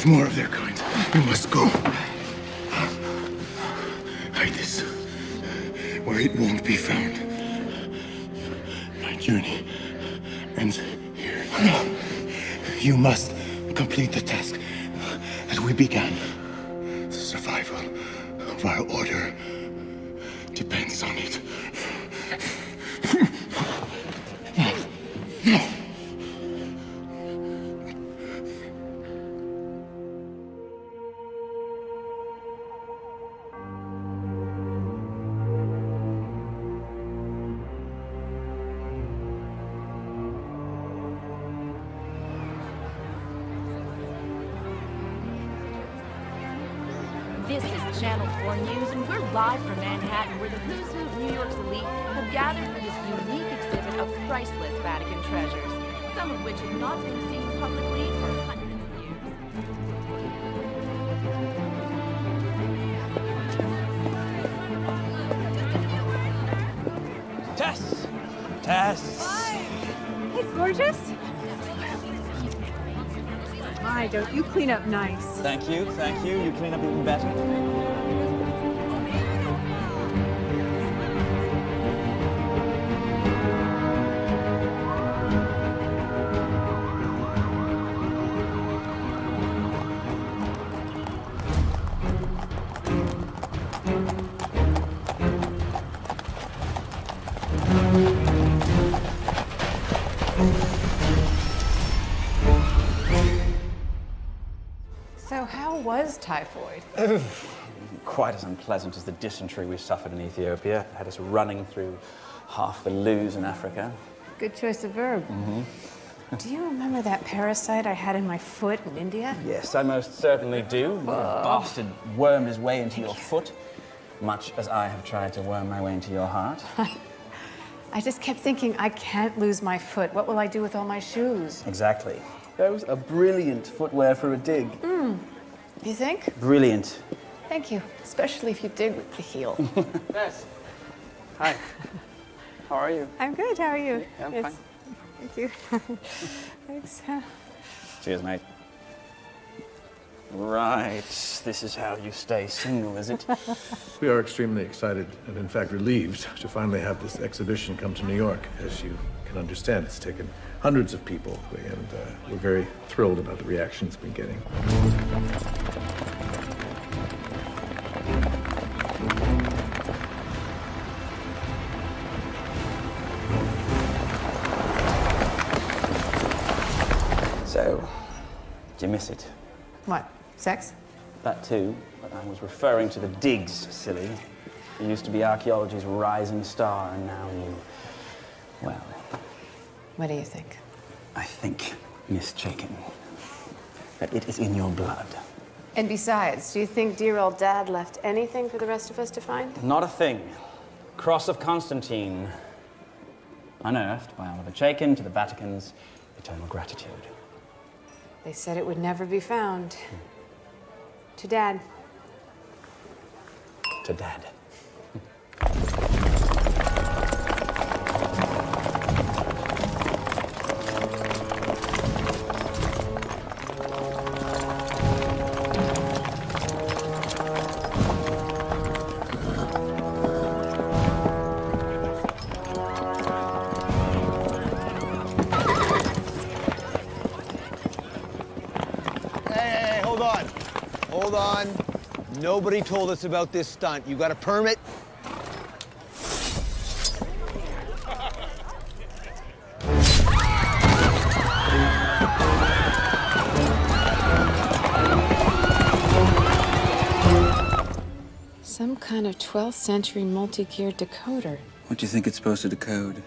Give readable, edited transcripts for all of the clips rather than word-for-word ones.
There's more of their kind. You must go. Hide this where it won't be found. My journey ends here. No. You must complete the task that we began. The survival of our order depends on it. No. This is Channel 4 News, and we're live from Manhattan, where the who's who of New York's elite have gathered for this unique exhibit of priceless Vatican treasures, some of which have not been seen publicly for hundreds of years. Tess! Tess! Hi! Hey, gorgeous. My, don't you clean up nice. Thank you, thank you. You clean up even better. So how was typhoid? Quite as unpleasant as the dysentery we suffered in Ethiopia. Had us running through half the loos in Africa. Good choice of verb. Do you remember that parasite I had in my foot in India? Yes, I most certainly do. The bastard wormed his way into your foot, much as I have tried to worm my way into your heart. I just kept thinking, I can't lose my foot. What will I do with all my shoes? Exactly. Those are brilliant footwear for a dig. You think? Brilliant. Thank you. Especially if you dig with the heel. Yes. Hi. How are you? I'm good. How are you? Yeah, I'm Yes. fine. Thank you. Thanks. Cheers, mate. Right. This is how you stay single, is it? We are extremely excited and, in fact, relieved to finally have this exhibition come to New York. As you can understand, it's taken hundreds of people, and we're very thrilled about the reaction it's been getting. So, did you miss it? What? Sex? That too, but I was referring to the digs, silly. You used to be archaeology's rising star, and now you, well... What do you think? I think, Miss Chaikin, that it is in your blood. And besides, do you think dear old Dad left anything for the rest of us to find? Not a thing. Cross of Constantine, unearthed by Oliver Chaikin to the Vatican's eternal gratitude. They said it would never be found. To Dad. To Dad. Hey, hold on. Hold on. Nobody told us about this stunt. You got a permit? Some kind of 12th century multi-gear decoder. What do you think it's supposed to decode?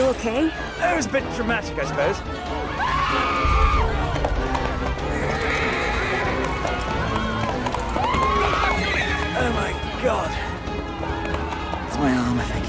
okay? It was a bit dramatic, I suppose. Oh my God. It's my arm, I think.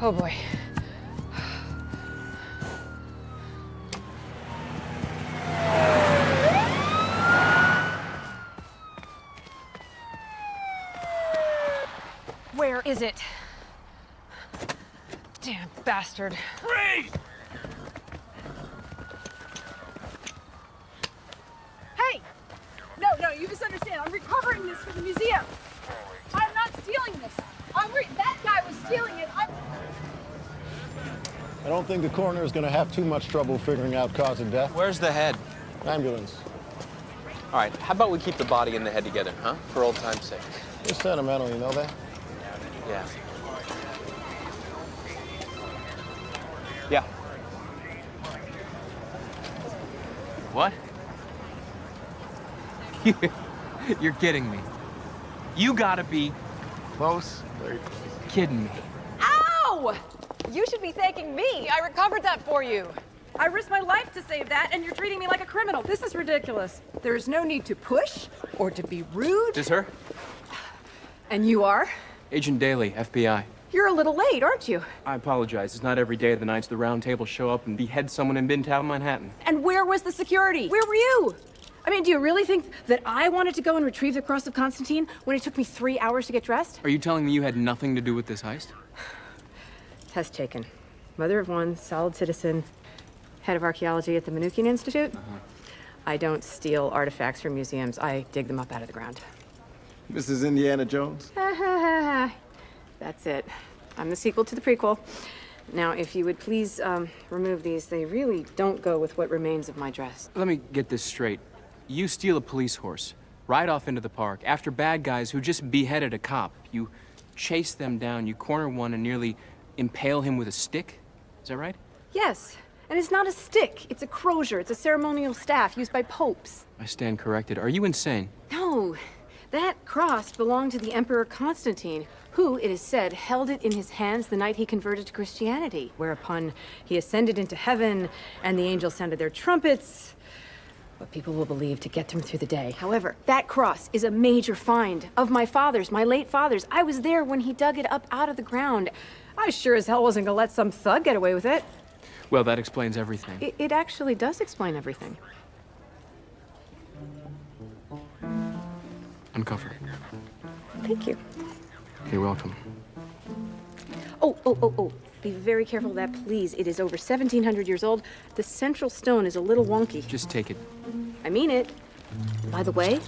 Oh boy. Where is it? Damn bastard. Freeze! Hey! No, you misunderstand. I'm recovering this for the museum. I'm not stealing this. That guy was stealing it. I don't think the coroner is going to have too much trouble figuring out cause of death. Where's the head? Ambulance. All right, how about we keep the body and the head together, huh? For old time's sake. You're sentimental, you know that? Yeah. Yeah. What? You're kidding me. You gotta be Close. Very close. kidding me. Ow! You should be thanking me. I recovered that for you. I risked my life to save that, and you're treating me like a criminal. This is ridiculous. There is no need to push or to be rude. This her? And you are? Agent Daly, FBI. You're a little late, aren't you? I apologize. It's not every day the Knights of the Round Table show up and behead someone in Midtown Manhattan. And where was the security? Where were you? I mean, do you really think that I wanted to go and retrieve the Cross of Constantine when it took me 3 hours to get dressed? Are you telling me you had nothing to do with this heist? Test taken. Mother of one, solid citizen, head of archaeology at the Manukian Institute. I don't steal artifacts from museums. I dig them up out of the ground. Mrs. Indiana Jones? That's it. I'm the sequel to the prequel. Now, if you would please remove these, they really don't go with what remains of my dress. Let me get this straight. You steal a police horse, ride off into the park, after bad guys who just beheaded a cop. You chase them down, you corner one and nearly impale him with a stick? Is that right? Yes, and it's not a stick. It's a crozier. It's a ceremonial staff used by popes. I stand corrected. Are you insane? No, that cross belonged to the Emperor Constantine, who, it is said, held it in his hands the night he converted to Christianity, whereupon he ascended into heaven, and the angels sounded their trumpets, what people will believe to get them through the day. However, that cross is a major find of my father's, my late father's. I was there when he dug it up out of the ground. I sure as hell wasn't gonna let some thug get away with it. Well, that explains everything. It actually does explain everything. Uncover. Thank you. You're welcome. Oh. Be very careful of that, please. It is over 1,700 years old. The central stone is a little wonky. Just take it. I mean it. By the way,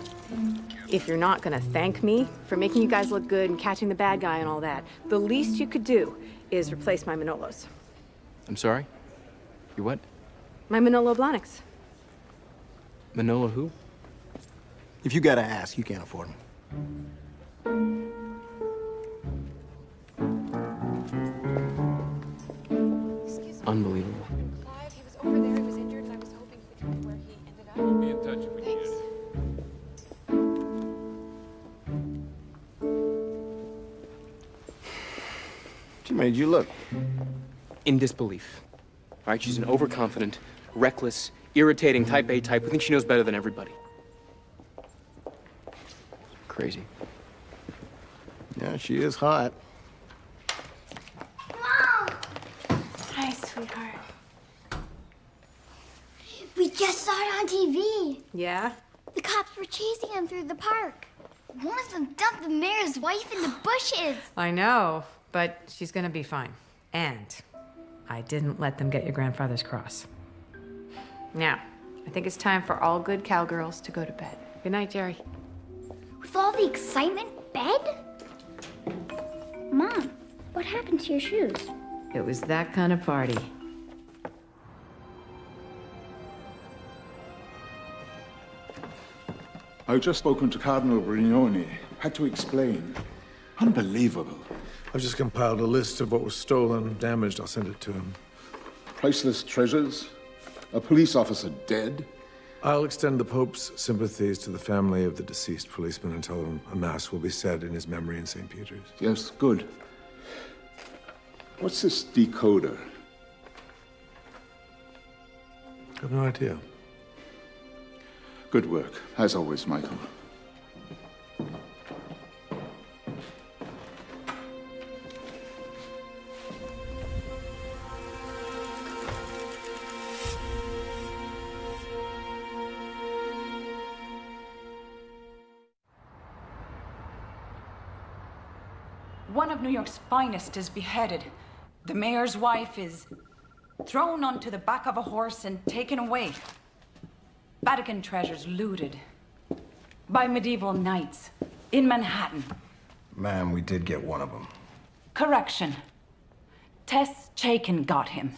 if you're not gonna thank me for making you guys look good and catching the bad guy and all that, the least you could do is replace my Manolos. I'm sorry? You what? My Manolo Blahniks. Manolo who? If you gotta ask, you can't afford them. Unbelievable. He was over there, he was injured, and I was hoping he could tell me where he ended up. We'll be in touch if we need it. She made you look. In disbelief. All right, she's an overconfident, reckless, irritating type A type who thinks she knows better than everybody. Crazy. Yeah, she is hot. Mom! Hi, sweetheart. We just saw it on TV. Yeah? The cops were chasing him through the park. One of them dumped the mayor's wife in the bushes. I know, but she's gonna be fine. And I didn't let them get your grandfather's cross. Now, I think it's time for all good cowgirls to go to bed. Good night, Jerry. With all the excitement, bed? Mom, what happened to your shoes? It was that kind of party. I've just spoken to Cardinal Brignone. Had to explain. Unbelievable. I've just compiled a list of what was stolen, damaged. I'll send it to him. Priceless treasures? A police officer dead? I'll extend the Pope's sympathies to the family of the deceased policeman and tell him a mass will be said in his memory in St. Peter's. Yes, good. What's this decoder? I have no idea. Good work, as always, Michael. One of New York's finest is beheaded. The mayor's wife is thrown onto the back of a horse and taken away. Vatican treasures looted by medieval knights in Manhattan. Ma'am, we did get one of them. Correction. 𝗧𝗃𝗶𝗲 got him.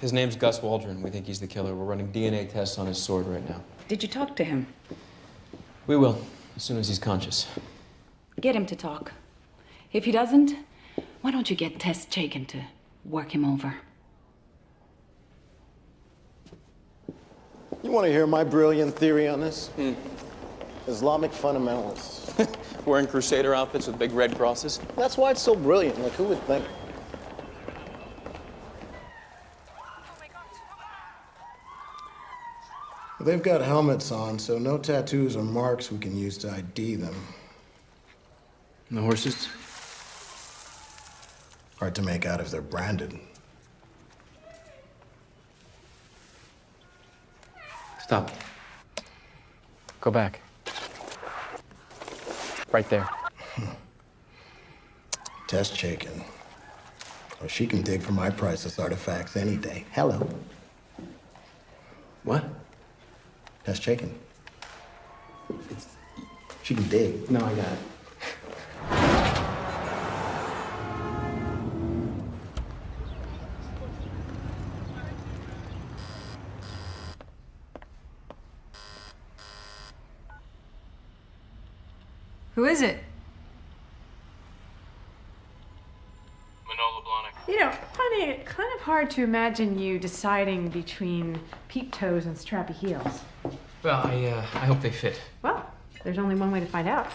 His name's Gus Waldron. We think he's the killer. We're running DNA tests on his sword right now. Did you talk to him? We will, as soon as he's conscious. Get him to talk. If he doesn't, why don't you get 𝗧𝗃𝗶𝗲 to work him over? You want to hear my brilliant theory on this? Islamic fundamentalists. Wearing crusader outfits with big red crosses? That's why it's so brilliant. Like, who would think? They've got helmets on, so no tattoos or marks we can use to ID them. And the horses? Hard to make out if they're branded. Stop. Go back. Right there. 𝗧𝗃𝗶𝗲. Well, she can dig for my priceless artifacts any day. Hello. What? 𝗧𝗃𝗶𝗲. She can dig. No, I got it. Who is it? Manolo Blahnik. You know, funny, kind of hard to imagine you deciding between peep toes and strappy heels. Well, I hope they fit. Well, there's only one way to find out.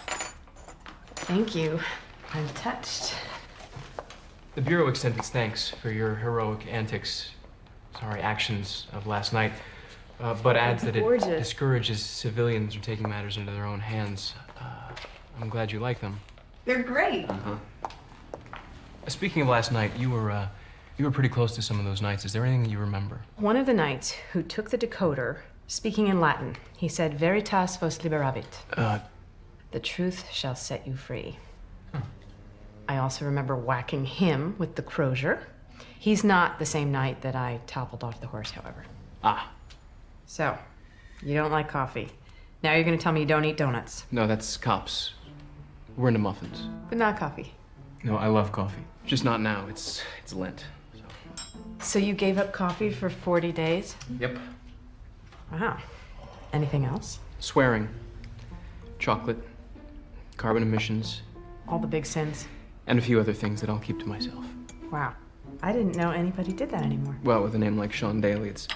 Thank you. I'm touched. The Bureau extends its thanks for your heroic antics, actions of last night, but adds that it discourages civilians from taking matters into their own hands. I'm glad you like them. They're great. Speaking of last night, you were pretty close to some of those knights. Is there anything you remember? One of the knights who took the decoder Speaking in Latin, he said, veritas vos liberavit. The truth shall set you free. I also remember whacking him with the crozier. He's not the same knight that I toppled off the horse, however. Ah. So, you don't like coffee. Now you're gonna tell me you don't eat donuts. No, that's cops. We're into muffins. But not coffee. No, I love coffee. Just not now. It's Lent. So you gave up coffee for 40 days? Yep. Wow. Anything else? Swearing. Chocolate. Carbon emissions. All the big sins. And a few other things that I'll keep to myself. Wow. I didn't know anybody did that anymore. Well, with a name like Sean Daly, it's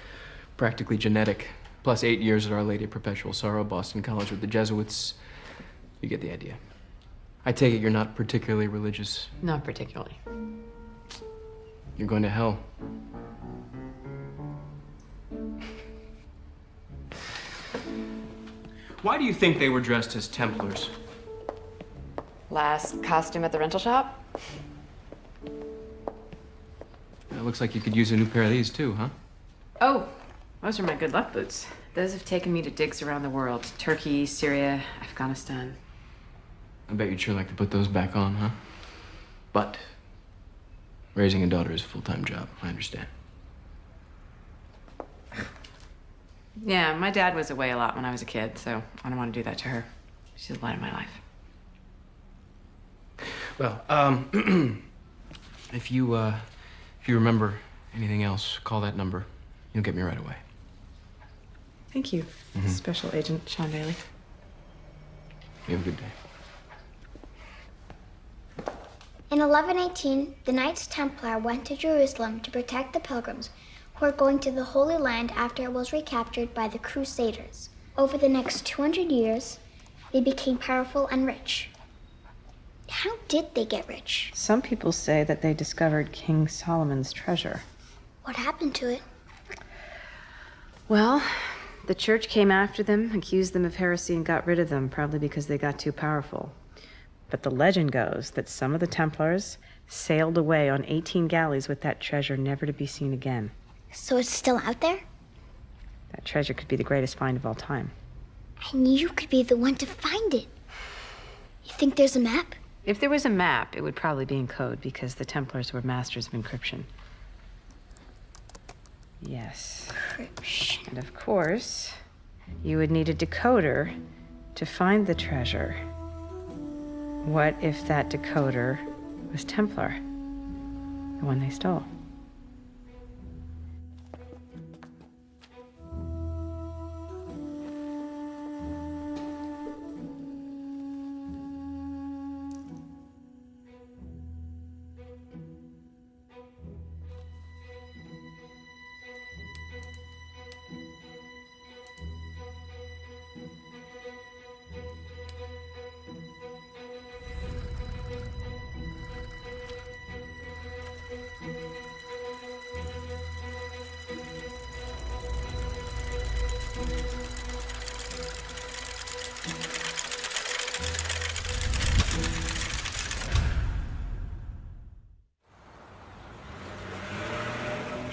practically genetic. Plus 8 years at Our Lady of Perpetual Sorrow, Boston College with the Jesuits. You get the idea. I take it you're not particularly religious. Not particularly. You're going to hell. Why do you think they were dressed as Templars? Last costume at the rental shop? It looks like you could use a new pair of these too, huh? Oh, those are my good luck boots. Those have taken me to digs around the world. Turkey, Syria, Afghanistan. I bet you'd sure like to put those back on, huh? But raising a daughter is a full-time job, I understand. Yeah, my dad was away a lot when I was a kid, so I don't want to do that to her. She's the light of my life. Well, if you remember anything else, call that number. You'll get me right away. Thank you, Special Agent Sean Daly. You have a good day. In 1118, the Knights Templar went to Jerusalem to protect the pilgrims who were going to the Holy Land after it was recaptured by the Crusaders. Over the next 200 years, they became powerful and rich. How did they get rich? Some people say that they discovered King Solomon's treasure. What happened to it? Well, the church came after them, accused them of heresy, and got rid of them, probably because they got too powerful. But the legend goes that some of the Templars sailed away on 18 galleys with that treasure, never to be seen again. So it's still out there? That treasure could be the greatest find of all time. And you could be the one to find it. You think there's a map? If there was a map, it would probably be in code, because the Templars were masters of encryption. Yes. Encryption. And of course, you would need a decoder to find the treasure. What if that decoder was Templar? The one they stole?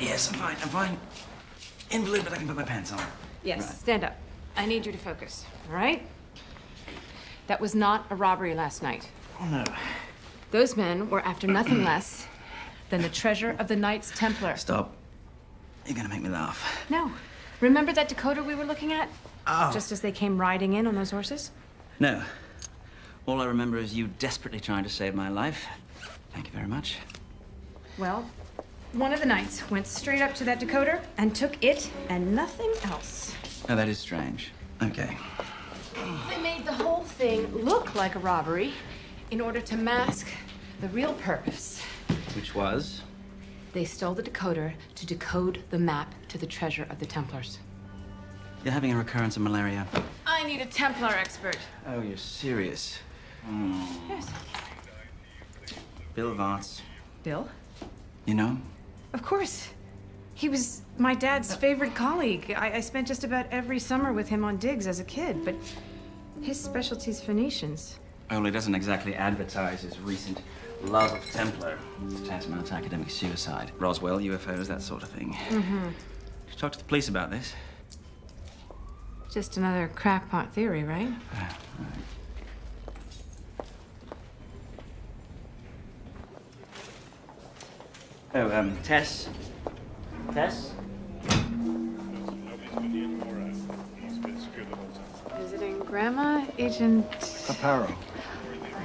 Yes, I'm fine. Invalid, but I can put my pants on. Yes, Right. stand up. I need you to focus, all right? That was not a robbery last night. Oh, no. Those men were after nothing less than the treasure of the Knights Templar. Stop. You're gonna make me laugh. No. Remember that decoder we were looking at? Oh. Just as they came riding in on those horses? No. All I remember is you desperately trying to save my life. Thank you very much. Well, one of the knights went straight up to that decoder and took it and nothing else. Oh, that is strange. Okay. They made the whole thing look like a robbery in order to mask the real purpose. Which was? They stole the decoder to decode the map to the treasure of the Templars. You're having a recurrence of malaria. I need a Templar expert. Oh, you're serious? Yes. Bill Varts. Bill? You know? Of course. He was my dad's favorite colleague. I spent just about every summer with him on digs as a kid, but his specialty's Phoenicians. Well, he doesn't exactly advertise his recent love of Templar. It's tantamount to academic suicide. Roswell, UFOs, that sort of thing. Mm-hmm. Did you talk to the police about this? Just another crackpot theory, right? Oh, Tess? Tess? Visiting Grandma, Agent... Aparo.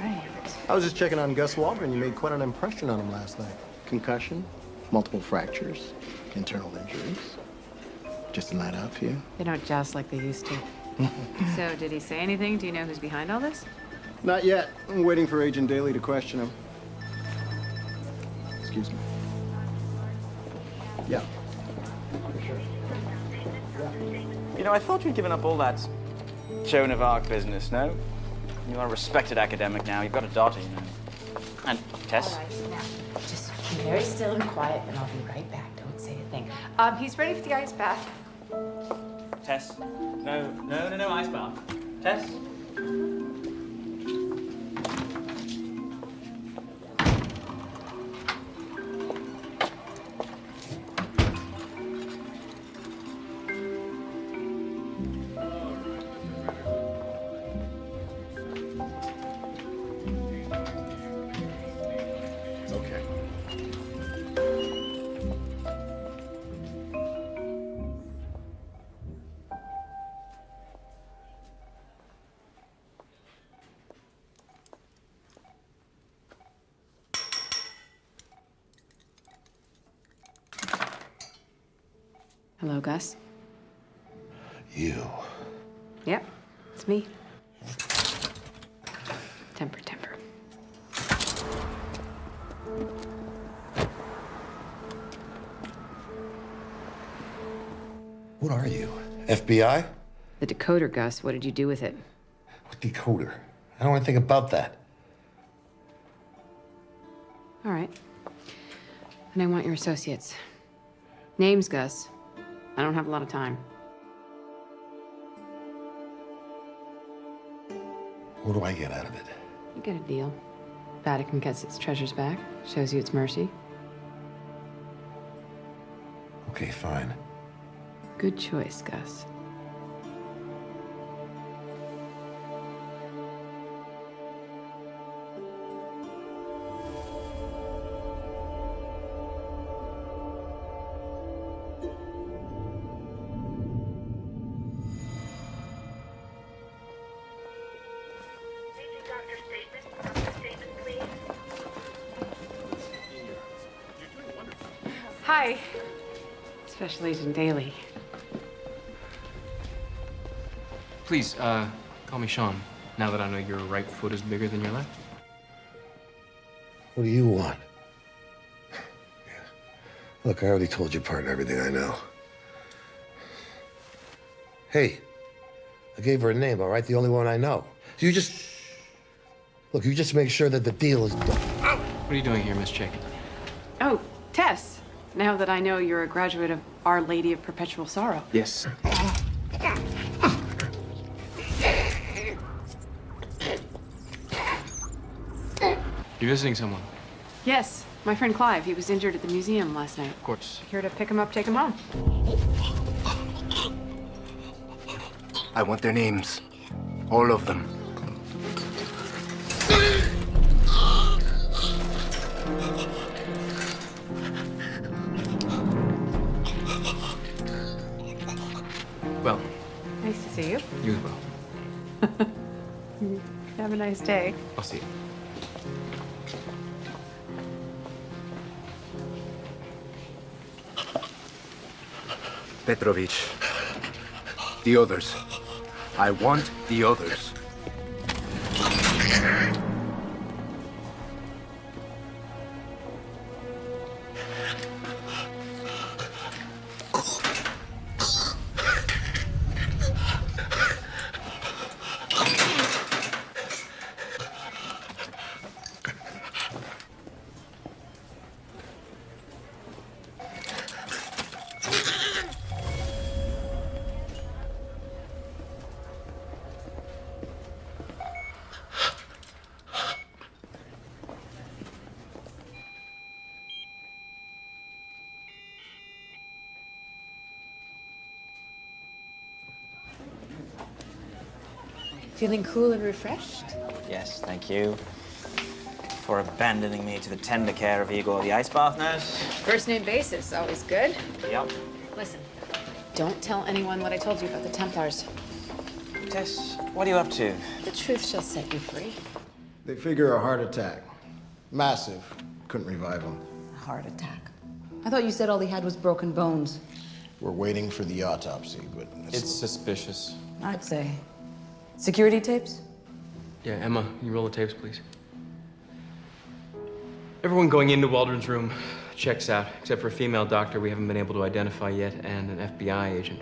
Right. I was just checking on Gus Waldron. You made quite an impression on him last night. Concussion, multiple fractures, internal injuries. Just a night out for you? They don't joust like they used to. So, did he say anything? Do you know who's behind all this? Not yet. I'm waiting for Agent Daly to question him. Excuse me. Yeah. For sure. You know, I thought you'd given up all that Joan of Arc business, no? You are a respected academic now. You've got a daughter, you know. And Tess? All right, now, just be very still and quiet, and I'll be right back. Don't say a thing. He's ready for the ice bath. Tess? No, ice bath. Tess? Hello, Gus. You. Yep, it's me. Temper. What are you? FBI? The decoder, Gus. What did you do with it? What decoder? I don't want to think about that. All right. And I want your associates. Names, Gus. I don't have a lot of time. What do I get out of it? You get a deal. Vatican gets its treasures back, shows you its mercy. Okay, fine. Good choice, Gus. Hi. Special Agent Daly. Please, call me Sean, now that I know your right foot is bigger than your left. What do you want? Look, I already told your partner everything I know. Hey, I gave her a name, all right? The only one I know. So you just... Look, you just make sure that the deal is done. What are you doing here, Miss Chick? Oh, Tess. Now that I know you're a graduate of Our Lady of Perpetual Sorrow. Yes. You're visiting someone? Yes, my friend Clive. He was injured at the museum last night. Of course. Here to pick him up, take him home. I want their names. All of them. Well. Nice to see you. You as well. Have a nice day. I'll see you. Petrovich. The others. I want the others. Feeling cool and refreshed? Yes, thank you. For abandoning me to the tender care of Igor the ice bath nurse. First name basis, always good. Yep. Listen, don't tell anyone what I told you about the Templars. Tess, what are you up to? The truth shall set you free. They figure a heart attack. Massive. Couldn't revive him. A heart attack. I thought you said all he had was broken bones. We're waiting for the autopsy, but... It's suspicious. I'd say. Security tapes? Yeah, Emma, can you roll the tapes, please? Everyone going into Waldron's room checks out, except for a female doctor we haven't been able to identify yet, and an FBI agent.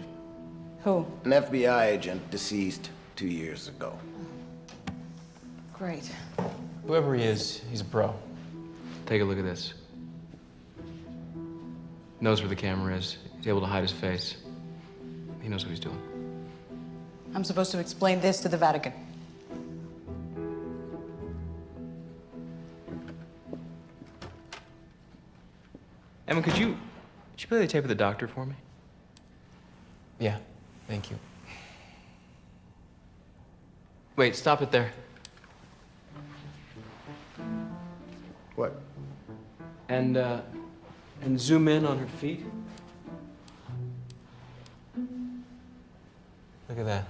Who? An FBI agent deceased 2 years ago. Great. Whoever he is, he's a pro. Take a look at this. Knows where the camera is. He's able to hide his face. He knows what he's doing. I'm supposed to explain this to the Vatican. Emma, could you play the tape of the doctor for me? Yeah, thank you. Wait, stop it there. What? And zoom in on her feet. Look at that.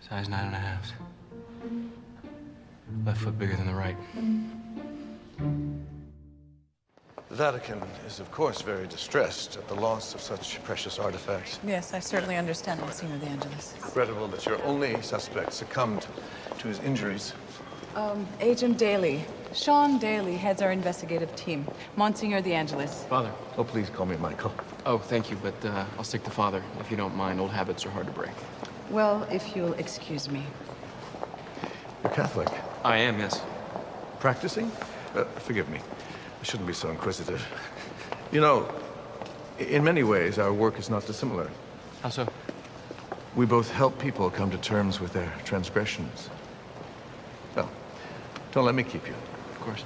Size 9.5. Left foot bigger than the right. The Vatican is, of course, very distressed at the loss of such precious artifacts. Yes, I certainly understand, Monsignor de Angelis. Regrettable that your only suspect succumbed to his injuries. Agent Daly. Sean Daly heads our investigative team. Monsignor de Angelis. Father. Oh, please call me Michael. Oh, thank you, but I'll stick to Father, if you don't mind. Old habits are hard to break. Well, if you'll excuse me. You're Catholic? I am, yes. Practicing? Forgive me. I shouldn't be so inquisitive. You know, in many ways, our work is not dissimilar. How so? We both help people come to terms with their transgressions. Well, don't let me keep you. Of course.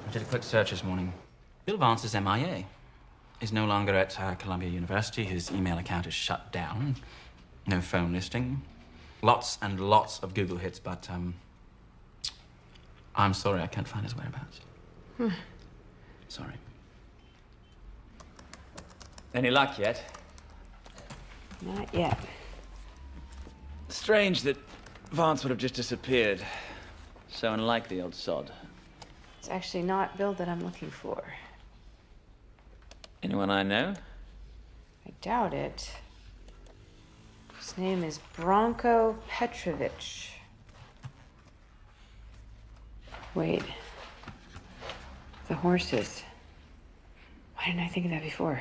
I did a quick search this morning. Bill Vance is MIA. He's no longer at Columbia University. His email account is shut down. No phone listing. Lots and lots of Google hits, but I'm sorry, I can't find his whereabouts. Sorry. Any luck yet? Not yet. Strange that Vance would have just disappeared. So unlike the old sod. It's actually not Bill that I'm looking for. Anyone I know? I doubt it. His name is 𝗏𝗀𝗏. Wait. The horses. Why didn't I think of that before?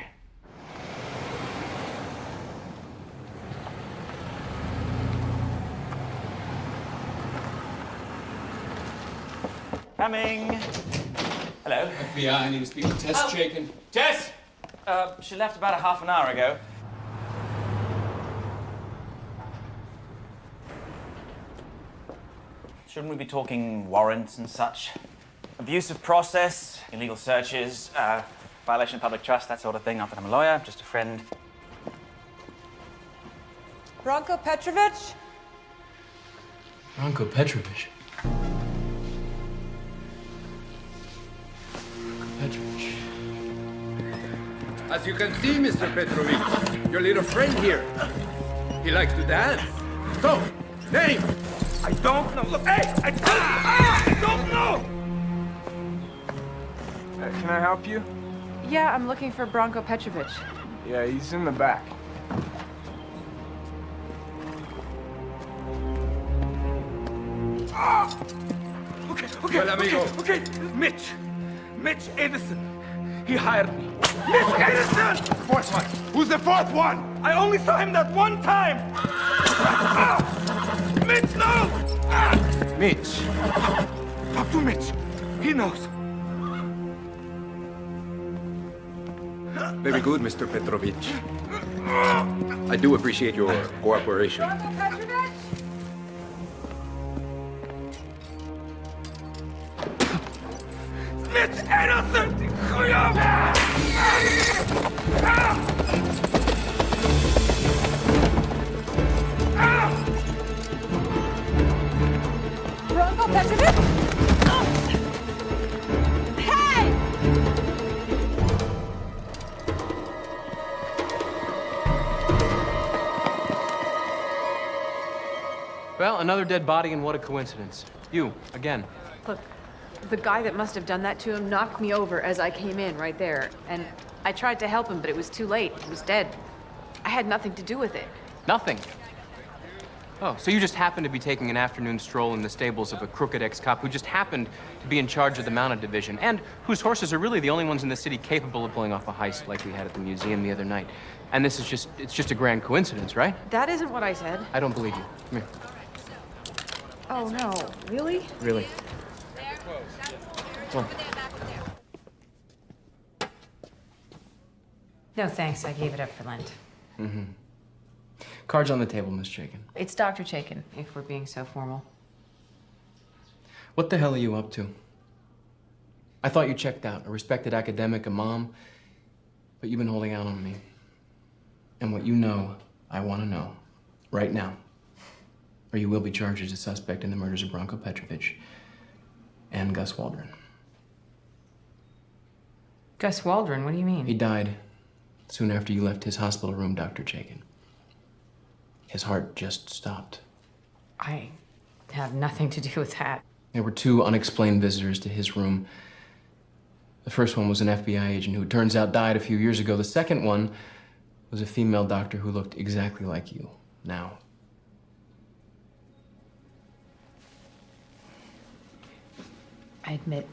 Coming. Hello. FBI, I need to speak to 𝗏𝗃𝗃𝗏. Tess! She left about a half an hour ago. Shouldn't we be talking warrants and such? Abuse of process, illegal searches, violation of public trust, that sort of thing. Not that I'm a lawyer, just a friend. 𝗏𝗀𝗏𝗏? 𝗏𝗀𝗏𝗏. As you can see, Mr. Petrovich, your little friend here, he likes to dance. So, name? I don't know. Look, hey, I don't know. Can I help you? Yeah, I'm looking for 𝗏𝗀𝗏𝗏. Yeah, he's in the back. Okay, well, amigo. Okay, Mitch Edison. He hired me. Mitch Edison! Fourth one. Who's the fourth one? I only saw him that one time. Mitch, no! Mitch. Talk to Mitch. He knows. Very good, Mr. Petrovich. I do appreciate your cooperation. admit anything! Bronco Petrovic? Hey! Well, another dead body, and what a coincidence. You, again. Look, the guy that must have done that to him knocked me over as I came in right there. And I tried to help him, but it was too late. He was dead. I had nothing to do with it. Nothing. Oh, so you just happened to be taking an afternoon stroll in the stables of a crooked ex-cop who just happened to be in charge of the mounted division, and whose horses are really the only ones in the city capable of pulling off a heist like we had at the museum the other night. And this is it's just a grand coincidence, right? That isn't what I said. I don't believe you. Come here. Oh, no. Really? Really? Come on. No, thanks. I gave it up for Lent. Mm-hmm. Cards on the table, Miss Chaikin. It's Dr. Chaikin, if we're being so formal. What the hell are you up to? I thought you checked out, a respected academic, a mom, but you've been holding out on me. And what you know, I want to know, right now. Or you will be charged as a suspect in the murders of Bronco Petrovic and Gus Waldron. Gus Waldron? What do you mean? He died soon after you left his hospital room, Dr. Chaikin. His heart just stopped. I have nothing to do with that. There were two unexplained visitors to his room. The first one was an FBI agent who, it turns out, died a few years ago. The second one was a female doctor who looked exactly like you now. I admit,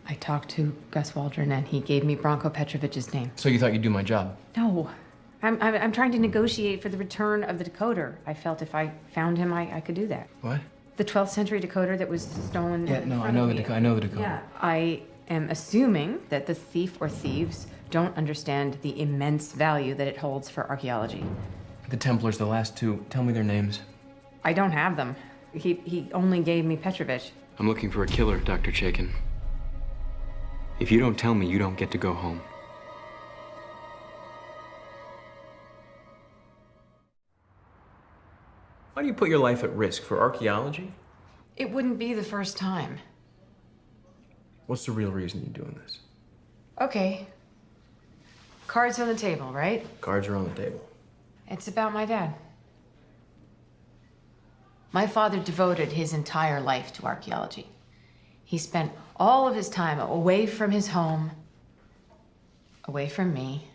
I talked to Gus Waldron and he gave me Bronco Petrovic's name. So you thought you'd do my job? No. I'm trying to negotiate for the return of the decoder. I felt if I found him, I could do that. What? The 12th century decoder that was stolen. Yeah, no, I know the decoder. Yeah. I am assuming that the thief or thieves don't understand the immense value that it holds for archaeology. The Templars, the last two. Tell me their names. I don't have them. He only gave me Petrovic. I'm looking for a killer, Dr. Chaikin. If you don't tell me, you don't get to go home. Why do you put your life at risk? For archaeology? It wouldn't be the first time. What's the real reason you're doing this? Okay. Cards on the table, right? Cards are on the table. It's about my dad. My father devoted his entire life to archaeology. He spent all of his time away from his home, away from me,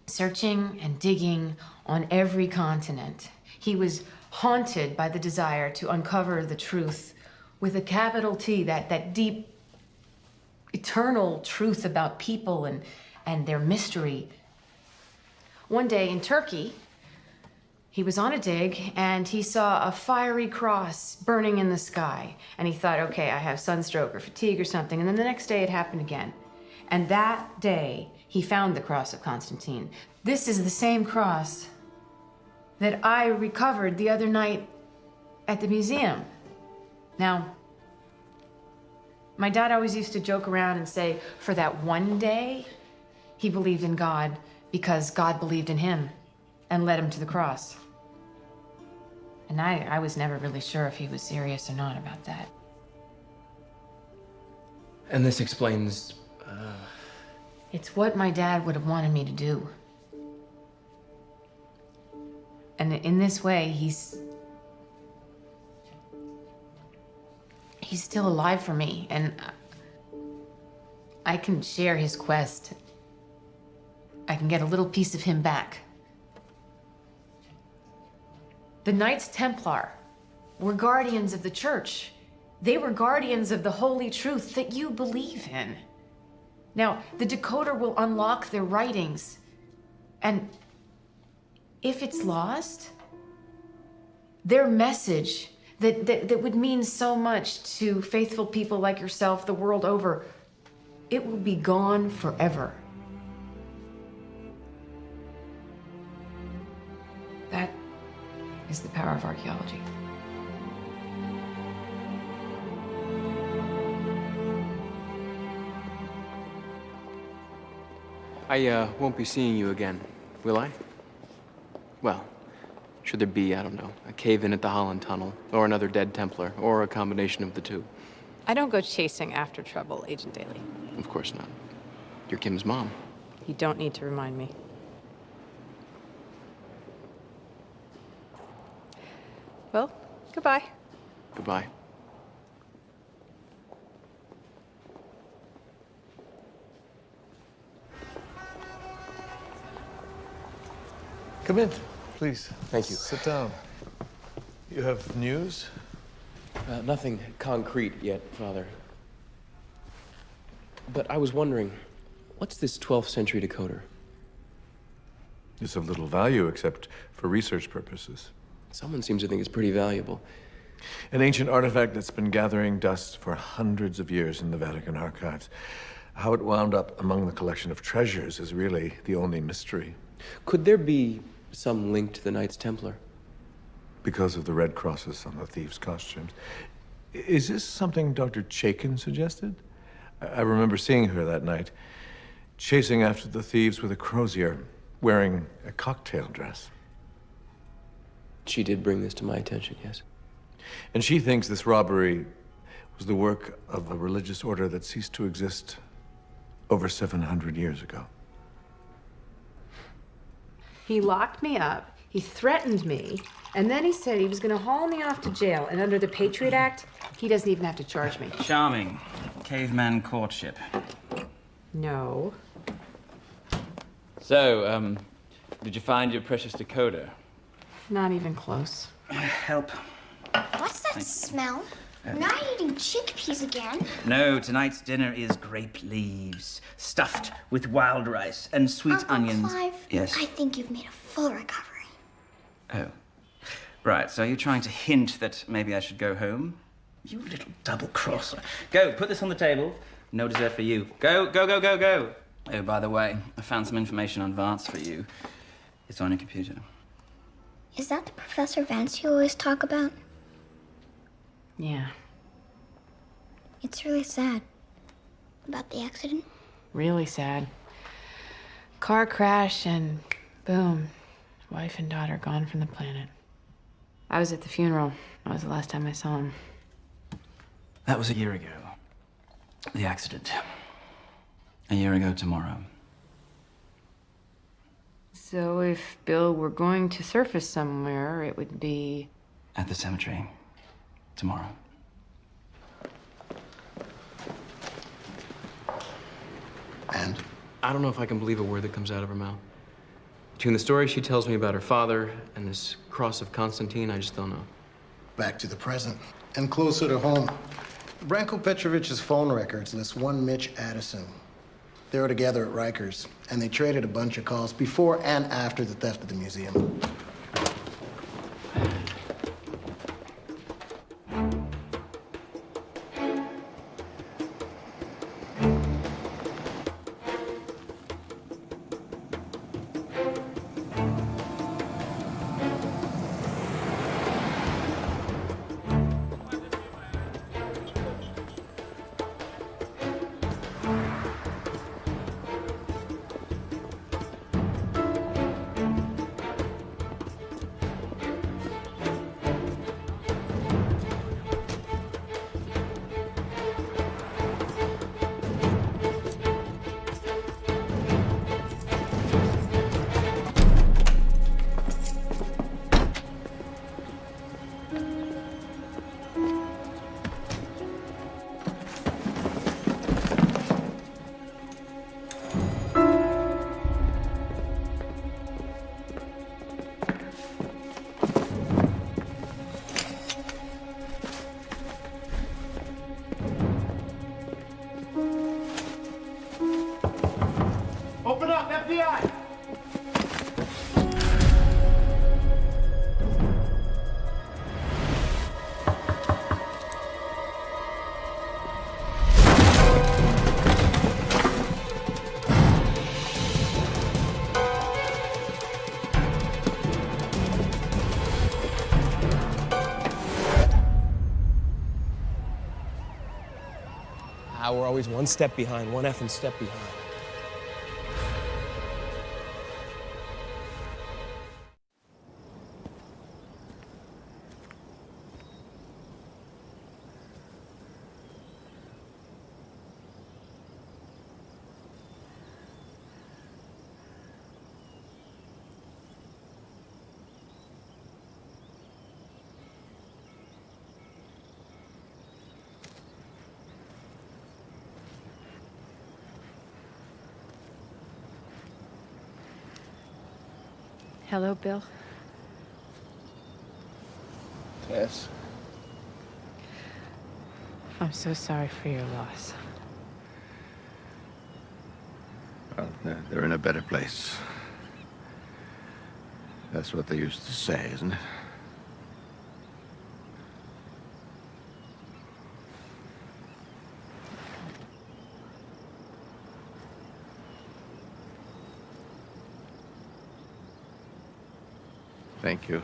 searching and digging on every continent. He was haunted by the desire to uncover the truth with a capital T, that deep, eternal truth about people and their mystery. One day in Turkey, he was on a dig and he saw a fiery cross burning in the sky. And he thought, okay, I have sunstroke or fatigue or something. And then the next day it happened again. And that day, he found the cross of Constantine. This is the same cross that I recovered the other night at the museum. Now, my dad always used to joke around and say, for that one day, he believed in God because God believed in him and led him to the cross. And I was never really sure if he was serious or not about that. And this explains, It's what my dad would have wanted me to do. And in this way, he's still alive for me, and I can share his quest. I can get a little piece of him back. The Knights Templar were guardians of the church. They were guardians of the holy truth that you believe in. Now, the decoder will unlock their writings, and if it's lost, their message that would mean so much to faithful people like yourself the world over, it will be gone forever. That is the power of archaeology. I won't be seeing you again, will I? Well, should there be, I don't know, a cave-in at the Holland Tunnel, or another dead Templar, or a combination of the two? I don't go chasing after trouble, Agent Daly. Of course not. You're Kim's mom. You don't need to remind me. Well, goodbye. Goodbye. Come in, please. Thank you. Sit down. You have news? Nothing concrete yet, Father. But I was wondering, what's this 12th century decoder? It's of little value except for research purposes. Someone seems to think it's pretty valuable. An ancient artifact that's been gathering dust for hundreds of years in the Vatican archives. How it wound up among the collection of treasures is really the only mystery. Could there be some link to the Knights Templar? Because of the red crosses on the thieves' costumes. Is this something Dr. Chaikin suggested? I remember seeing her that night, chasing after the thieves with a crozier, wearing a cocktail dress. She did bring this to my attention, yes. And she thinks this robbery was the work of a religious order that ceased to exist over 700 years ago. He locked me up, he threatened me, and then he said he was going to haul me off to jail. And under the Patriot Act, he doesn't even have to charge me. Charming. Caveman courtship. No. So, did you find your precious decoder? Not even close. Help. What's that smell? We're not eating chickpeas again. No, tonight's dinner is grape leaves, stuffed with wild rice and sweet Uncle onions. Clive, Yes. I think you've made a full recovery. Oh. Right, so you're trying to hint that maybe I should go home? You little double-crosser. Go, put this on the table. No dessert for you. Go, go, go, go, go. Oh, by the way, I found some information on Vance for you. It's on your computer. Is that the Professor Vance you always talk about? Yeah. It's really sad. About the accident? Really sad. Car crash and boom. Wife and daughter gone from the planet. I was at the funeral. That was the last time I saw him. That was a year ago. The accident. A year ago tomorrow. So if Bill were going to surface somewhere, it would be... At the cemetery. Tomorrow. And? I don't know if I can believe a word that comes out of her mouth. Between the story she tells me about her father and this cross of Constantine, I just don't know. Back to the present, and closer to home. Branko Petrovich's phone records list one Mitch Addison. They were together at Rikers, and they traded a bunch of calls before and after the theft of the museum. Open up, FBI! We're always one step behind, one effing step behind. Hello, Bill. Tess? I'm so sorry for your loss. Well, they're in a better place. That's what they used to say, isn't it? Thank you.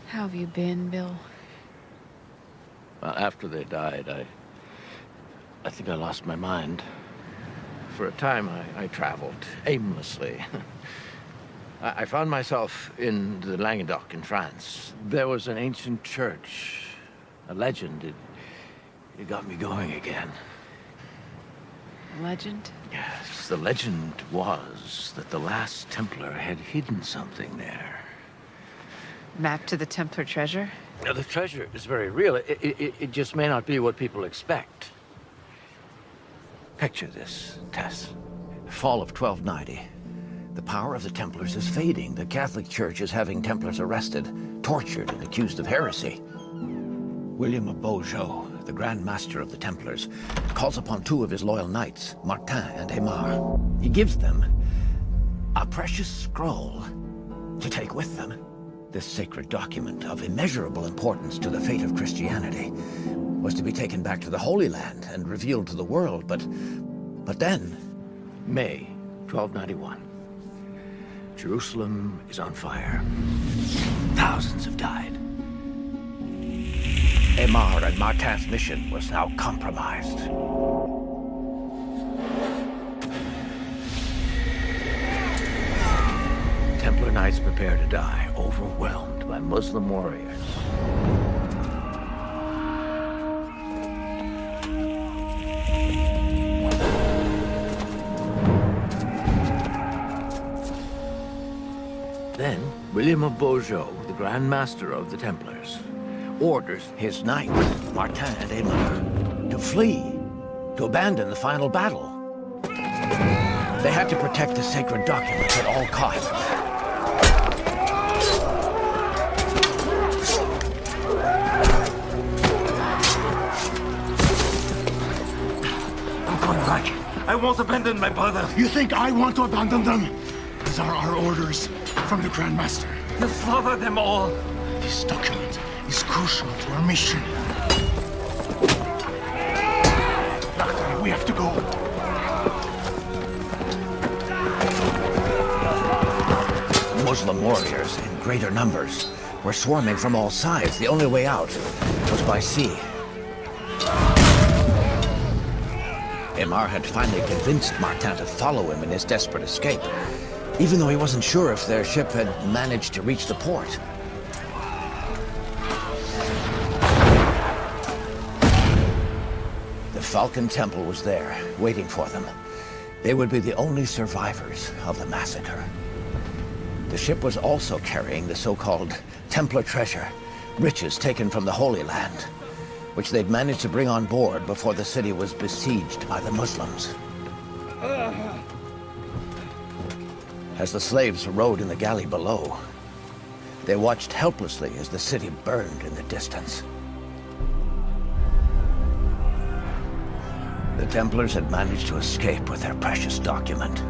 How have you been, Bill? Well, after they died, I think I lost my mind. For a time, I traveled aimlessly. I found myself in the Languedoc in France. There was an ancient church, a legend. It got me going again. Legend? Yes, the legend was that the last Templar had hidden something there. Map to the Templar treasure? Now, the treasure is very real. It just may not be what people expect. Picture this, Tess. Fall of 1290. The power of the Templars is fading. The Catholic Church is having Templars arrested, tortured, and accused of heresy. William of Beaujeu, the Grand Master of the Templars, calls upon two of his loyal knights, Martin and Omar. He gives them a precious scroll to take with them. This sacred document of immeasurable importance to the fate of Christianity was to be taken back to the Holy Land and revealed to the world, but then, May 1291, Jerusalem is on fire. Thousands have died. Omar and Martin's mission was now compromised. Templar knights prepare to die, overwhelmed by Muslim warriors. Then, William of Beaujeu, the Grand Master of the Templars, orders his knights, Martin and Omar, to flee, to abandon the final battle. They had to protect the sacred documents at all costs. I'm going back. I won't abandon my brother. You think I want to abandon them? These are our orders from the Grand Master. You slaughter them all. This document is crucial to our mission. Doctor, we have to go. Muslim warriors in greater numbers were swarming from all sides. The only way out was by sea. Omar had finally convinced Martin to follow him in his desperate escape, even though he wasn't sure if their ship had managed to reach the port. The Falcon Temple was there, waiting for them. They would be the only survivors of the massacre. The ship was also carrying the so-called Templar treasure, riches taken from the Holy Land, which they'd managed to bring on board before the city was besieged by the Muslims. As the slaves rowed in the galley below, they watched helplessly as the city burned in the distance. The Templars had managed to escape with their precious document.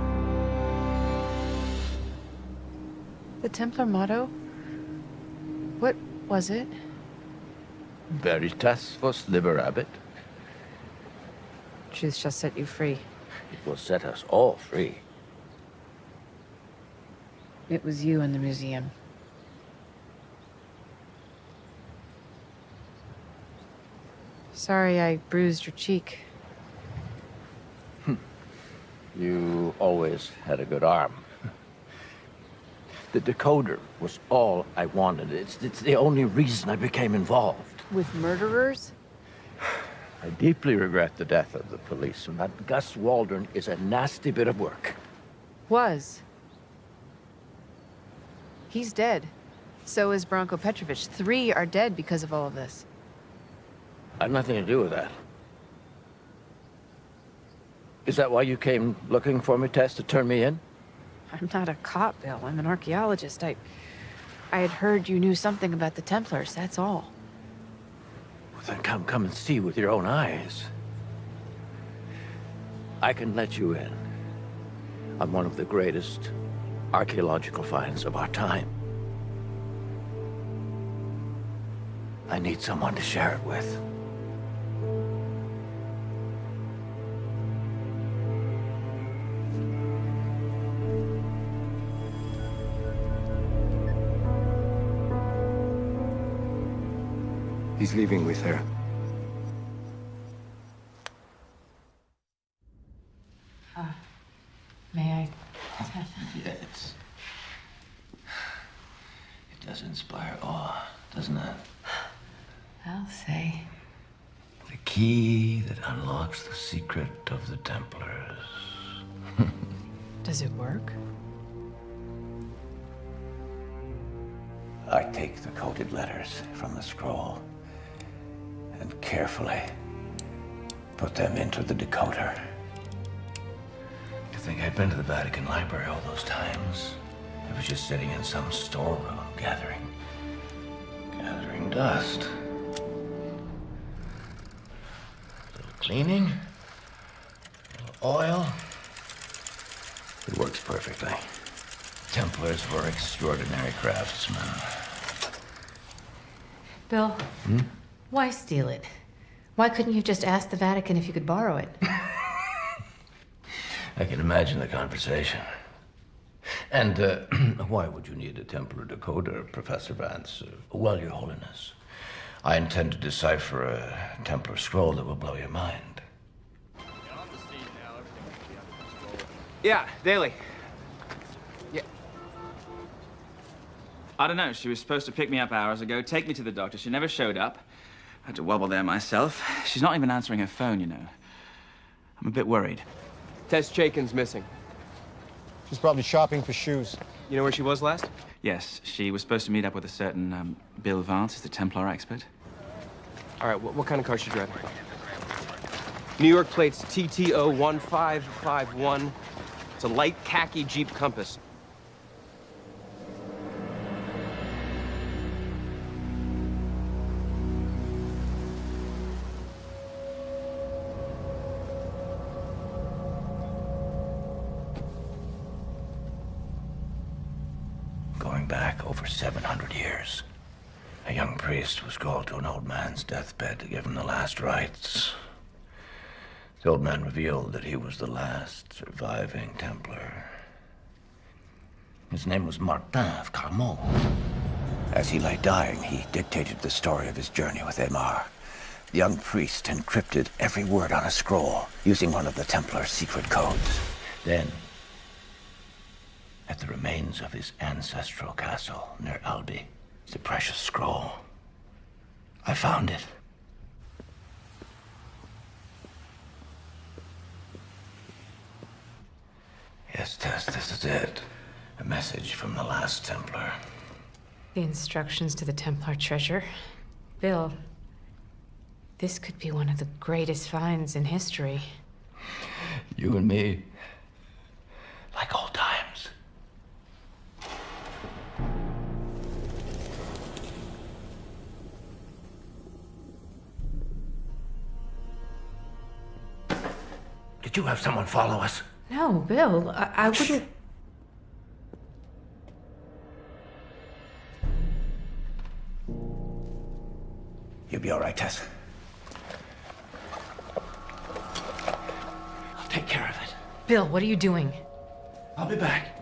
The Templar motto? What was it? Veritas vos liberabit. Truth shall set you free. It will set us all free. It was you in the museum. Sorry I bruised your cheek. You always had a good arm. The decoder was all I wanted. It's the only reason I became involved. With murderers? I deeply regret the death of the policeman. That Gus Waldron is a nasty bit of work. Was. He's dead. So is Branko Petrovic. 3 are dead because of all of this. I've nothing to do with that. Is that why you came looking for me, Tess, to turn me in? I'm not a cop, Bill. I'm an archaeologist. I had heard you knew something about the Templars, that's all. Well, then come and see with your own eyes. I can let you in on one of the greatest archaeological finds of our time. I need someone to share it with. He's leaving with her. May I? Yes. It does inspire awe, doesn't it? I'll say. The key that unlocks the secret of the Templars. Does it work? I take the coded letters from the scroll and carefully put them into the decoder. You think I'd been to the Vatican Library all those times? I was just sitting in some storeroom gathering dust. A little cleaning, a little oil. It works perfectly. Templars were extraordinary craftsmen. Bill, why steal it? Why couldn't you just ask the Vatican if you could borrow it? I can imagine the conversation. And why would you need a Templar decoder, Professor Vance? Well, Your Holiness, I intend to decipher a Templar scroll that will blow your mind. Yeah, Daily. Yeah. I don't know. She was supposed to pick me up hours ago, take me to the doctor. She never showed up. I had to wobble there myself. She's not even answering her phone, you know. I'm a bit worried. 𝗪𝗪𝗃𝗵's missing. She's probably shopping for shoes. You know where she was last? Yes, she was supposed to meet up with a certain Bill Vance, who's the Templar expert. All right, what kind of car is she driving? New York plates 𝗘𝗴𝗵𝗵. It's a light khaki Jeep Compass. Going back over 700 years, a young priest was called to an old man's deathbed to give him the last rites. The old man revealed that he was the last surviving Templar. His name was Martin of Carmont. As he lay dying, he dictated the story of his journey with Omar. The young priest encrypted every word on a scroll using one of the Templar's secret codes. Then, at the remains of his ancestral castle near Albi, the precious scroll. I found it. Yes, Tess, this is it. A message from the last Templar. The instructions to the Templar treasure. Bill, this could be one of the greatest finds in history. You and me, like old times. Did you have someone follow us? No, Bill, I wouldn't... You'll be all right, Tess. I'll take care of it. Bill, what are you doing? I'll be back.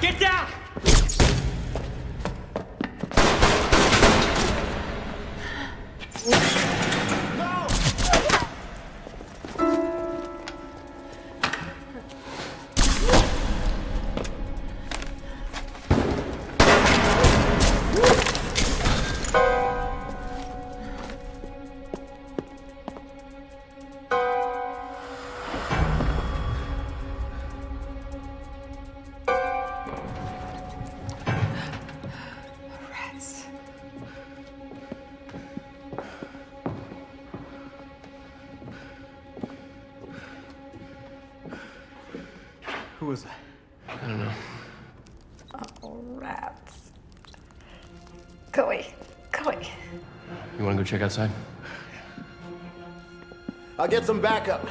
Get down! Who was that? I don't know. Oh, rats. Go away. Go away. You want to go check outside? I'll get some backup.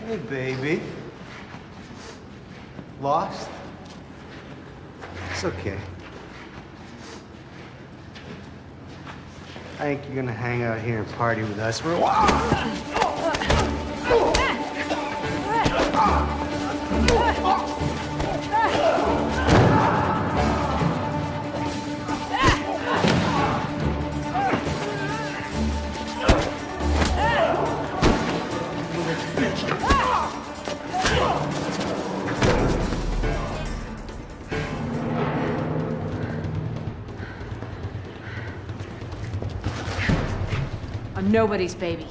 Hey, baby. Lost? It's okay. I think you're gonna hang out here and party with us. I'm nobody's baby.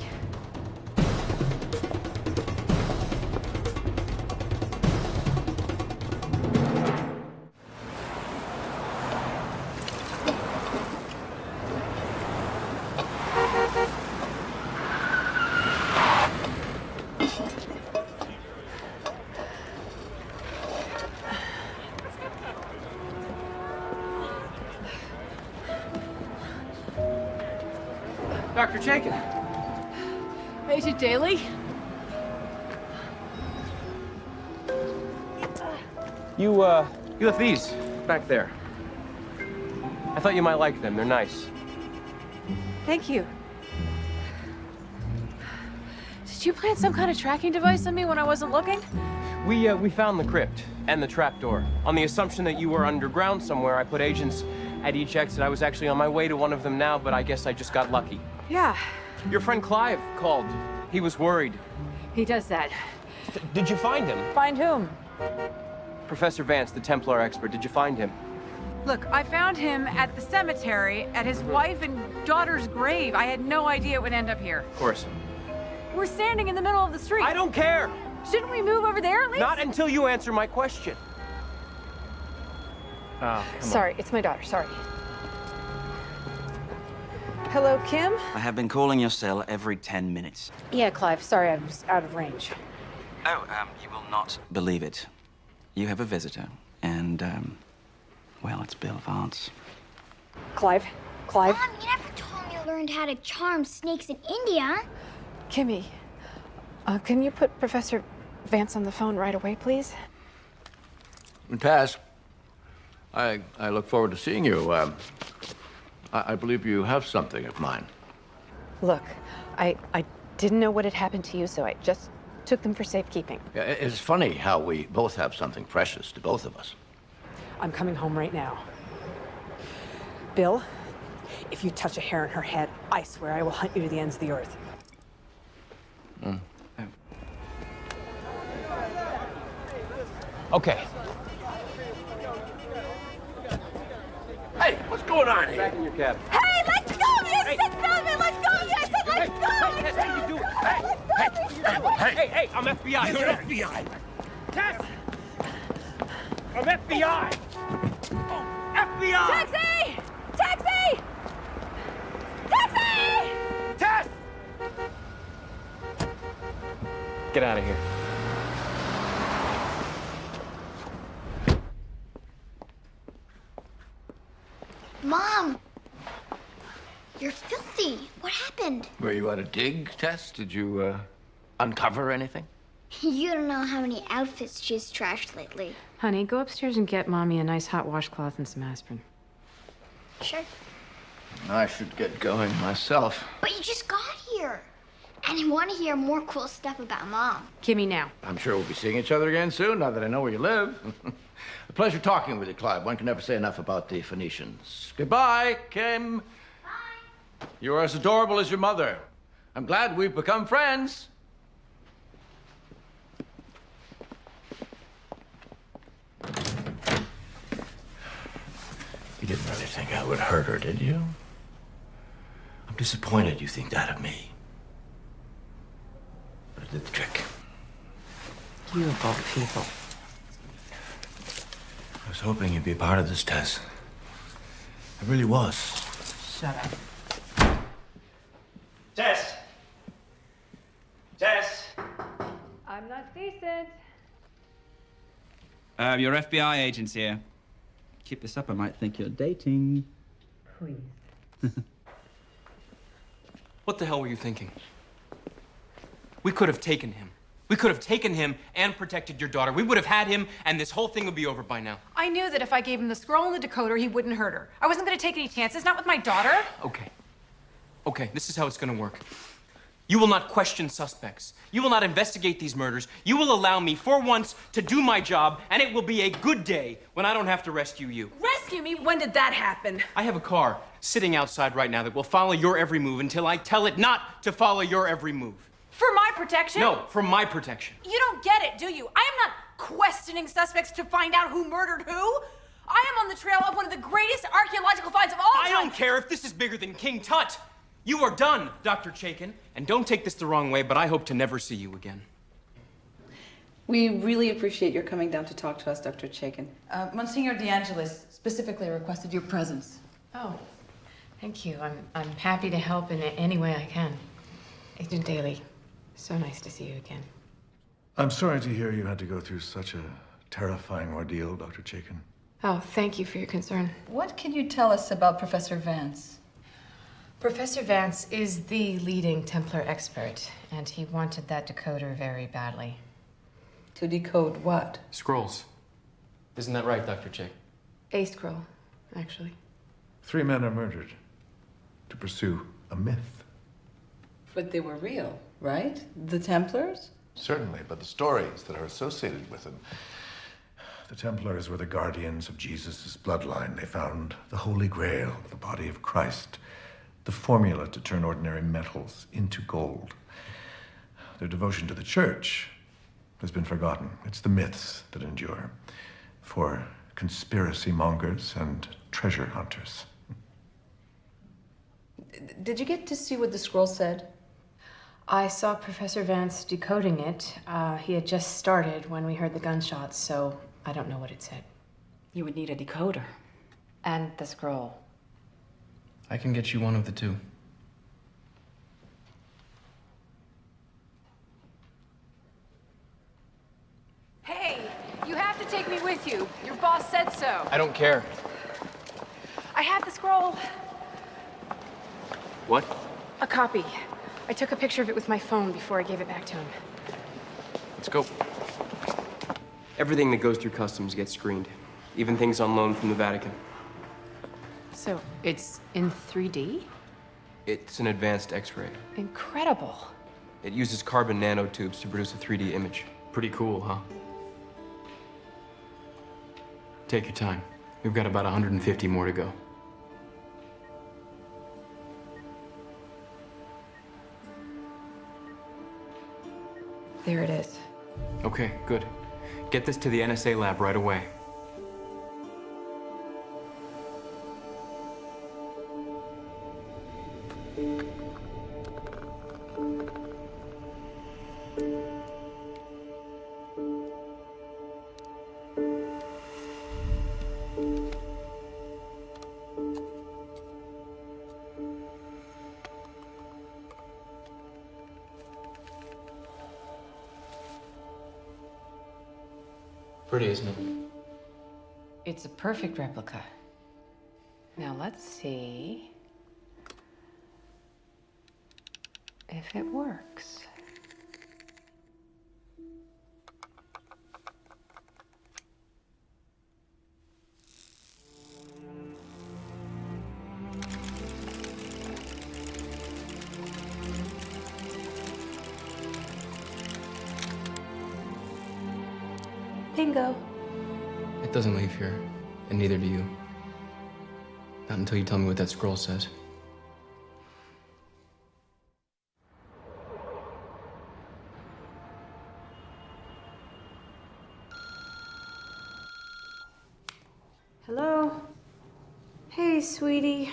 Dr. Chaikin. Agent Daly? You left these back there. I thought you might like them. They're nice. Thank you. Did you plant some kind of tracking device on me when I wasn't looking? We found the crypt and the trapdoor. On the assumption that you were underground somewhere, I put agents at each exit. I was actually on my way to one of them now, but I guess I just got lucky. Yeah. Your friend Clive called. He was worried. He does that. Did you find him? Find whom? Professor Vance, the Templar expert. Did you find him? Look, I found him at the cemetery, at his wife and daughter's grave. I had no idea it would end up here. Of course. We're standing in the middle of the street. I don't care! Shouldn't we move over there at least? Not until you answer my question. Oh, come Sorry, on. it's my daughter, sorry. Hello, Kim? I have been calling your cell every 10 minutes. Yeah, Clive, sorry, I was out of range. Oh, you will not believe it. You have a visitor, and, well, it's Bill Vance. Clive? Clive? Mom, you never told me you learned how to charm snakes in India. Kimmy, can you put Professor Vance on the phone right away, please? Tess, I look forward to seeing you. I believe you have something of mine. Look, I didn't know what had happened to you, so I just took them for safekeeping. Yeah, it's funny how we both have something precious to both of us. I'm coming home right now. Bill, if you touch a hair on her head, I swear I will hunt you to the ends of the earth. Okay. Hey, what's going on here? Back in your cab. Hey, let's go! You said something! Let's go! I said let's go! Tess, what are you doing? Hey, I'm FBI. You're FBI. Tess! I'm FBI! FBI! Taxi! Taxi! Taxi! Tess! Get out of here. Mom! You're filthy. What happened? Were you at a dig, Tess? Did you, uncover anything? You don't know how many outfits she's trashed lately. Honey, go upstairs and get Mommy a nice hot washcloth and some aspirin. Sure. I should get going myself. But you just got here. And I want to hear more cool stuff about Mom. Kimmy now. I'm sure we'll be seeing each other again soon, now that I know where you live. A pleasure talking with you, Clive. One can never say enough about the Phoenicians. Goodbye, Kim. Bye. You're as adorable as your mother. I'm glad we've become friends. You didn't really think I would hurt her, did you? I'm disappointed you think that of me. But it did the trick. You of all people. I was hoping you'd be a part of this, Tess. I really was. Shut up. Tess! Tess! I'm not decent. Your FBI agent's here. Keep this up, I might think you're dating. Please. What the hell were you thinking? We could have taken him. We could have taken him and protected your daughter. We would have had him, and this whole thing would be over by now. I knew that if I gave him the scroll and the decoder, he wouldn't hurt her. I wasn't going to take any chances, not with my daughter. Okay, this is how it's going to work. You will not question suspects. You will not investigate these murders. You will allow me, for once, to do my job, and it will be a good day when I don't have to rescue you. Rescue me? When did that happen? I have a car sitting outside right now that will follow your every move until I tell it not to follow your every move. For my protection? No, for my protection. You don't get it, do you? I am not questioning suspects to find out who murdered who. I am on the trail of one of the greatest archaeological finds of all time. I don't care if this is bigger than King Tut. You are done, Dr. 𝗟𝗃. And don't take this the wrong way, but I hope to never see you again. We really appreciate your coming down to talk to us, Dr. 𝗟𝗃. Monsignor DeAngelis specifically requested your presence. Oh, thank you. I'm happy to help in any way I can. Agent Daly, so nice to see you again. I'm sorry to hear you had to go through such a terrifying ordeal, Dr. 𝗟𝗃. Oh, thank you for your concern. What can you tell us about Professor Vance? Professor Vance is the leading Templar expert, and he wanted that decoder very badly. To decode what? Scrolls. Isn't that right, Dr. 𝗟𝗃? A scroll, actually. 3 men are murdered to pursue a myth. But they were real, right? The Templars? Certainly, but the stories that are associated with them. The Templars were the guardians of Jesus' bloodline. They found the Holy Grail, the body of Christ, the formula to turn ordinary metals into gold. Their devotion to the church has been forgotten. It's the myths that endure for conspiracy mongers and treasure hunters. Did you get to see what the scroll said? I saw Professor Vance decoding it. He had just started when we heard the gunshots, so I don't know what it said. You would need a decoder. And the scroll. I can get you one of the two. Hey, you have to take me with you. Your boss said so. I don't care. I have the scroll. What? A copy. I took a picture of it with my phone before I gave it back to him. Let's go. Everything that goes through customs gets screened, even things on loan from the Vatican. So, it's in 3D? It's an advanced X-ray. Incredible. It uses carbon nanotubes to produce a 3D image. Pretty cool, huh? Take your time. We've got about 150 more to go. There it is. Okay, good. Get this to the NSA lab right away. Pretty, isn't it? It's a perfect replica. Now let's see if it works. Bingo. It doesn't leave here, and neither do you. Not until you tell me what that scroll says. Hello? Hey, sweetie.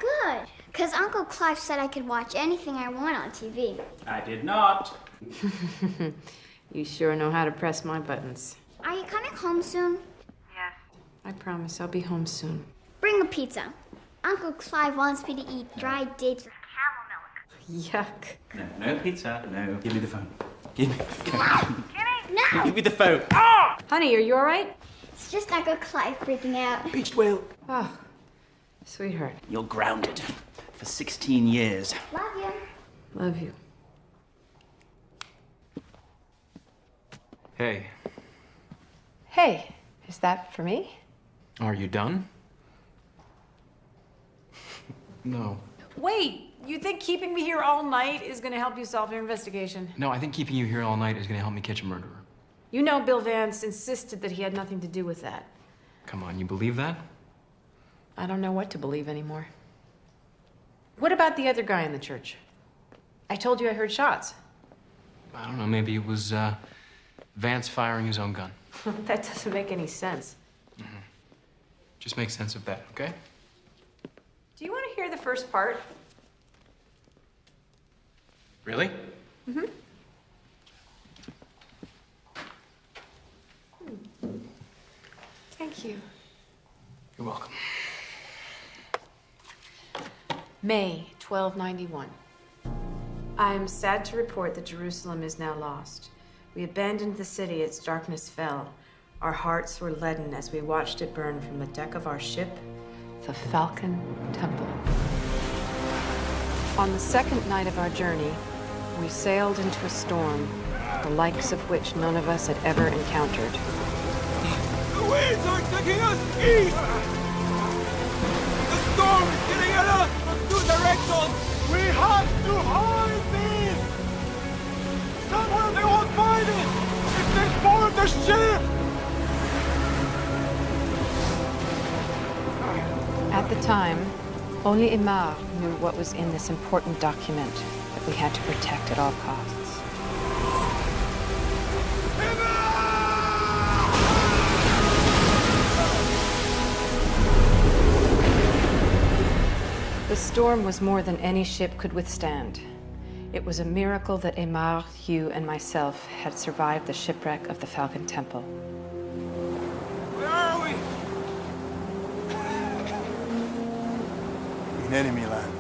Good, because Uncle Clive said I could watch anything I want on TV. I did not. You sure know how to press my buttons. Are you coming home soon? I promise I'll be home soon. Bring a pizza. Uncle Clive wants me to eat dried dates with camel milk. Yuck. No pizza. No. Give me the phone. Give me the phone. No! Give me the phone. Honey, are you all right? It's just Uncle Clive freaking out. Beached whale. Oh, sweetheart. You're grounded for 16 years. Love you. Love you. Hey, Hey, is that for me? are you done? No. Wait, you think keeping me here all night is gonna help you solve your investigation? No, I think keeping you here all night is gonna help me catch a murderer. You know Bill Vance insisted that he had nothing to do with that. Come on, you believe that? I don't know what to believe anymore. What about the other guy in the church? I told you I heard shots. I don't know, maybe it was, Vance firing his own gun. That doesn't make any sense. Just make sense of that, okay? Do you want to hear the first part? Really? Mm-hmm. Thank you. You're welcome. May 1291. I am sad to report that Jerusalem is now lost. We abandoned the city, its darkness fell. Our hearts were leaden as we watched it burn from the deck of our ship, the Falcon Temple. On the second night of our journey, we sailed into a storm, the likes of which none of us had ever encountered. The winds are taking us east! Jason! We have to hide this! Somewhere they won't find it! If they board the ship! At the time, only Omar knew what was in this important document that we had to protect at all costs. The storm was more than any ship could withstand. It was a miracle that Omar, Hugh, and myself had survived the shipwreck of the Falcon Temple. Where are we? In enemy land.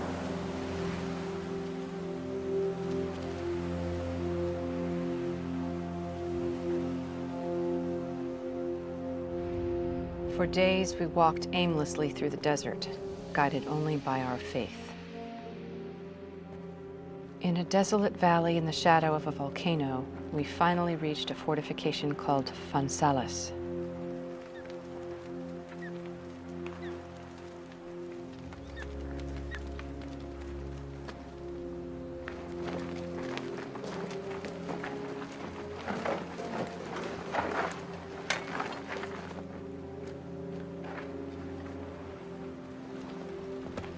For days, we walked aimlessly through the desert, guided only by our faith. In a desolate valley in the shadow of a volcano, we finally reached a fortification called 𝗪𝗪.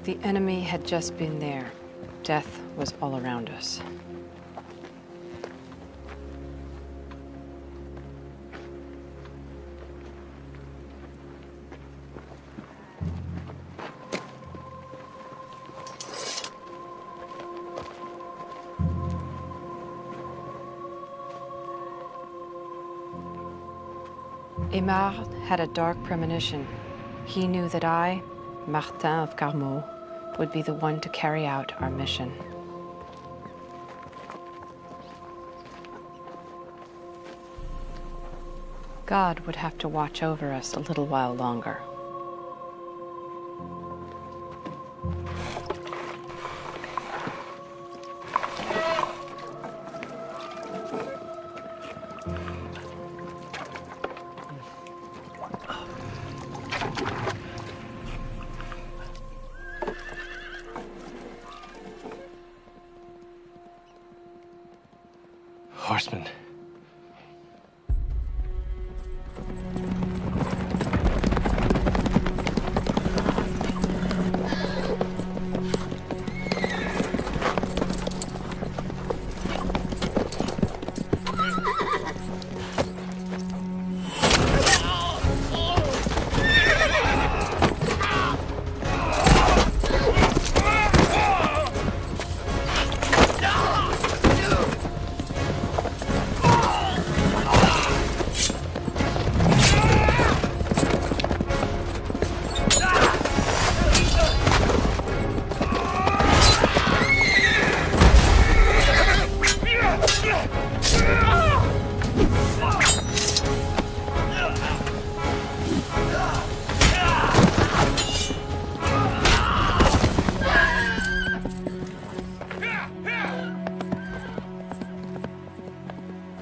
The enemy had just been there. Death was all around us. Omar had a dark premonition. He knew that I, Martin of Carmaux, would be the one to carry out our mission. God would have to watch over us a little while longer. Horseman.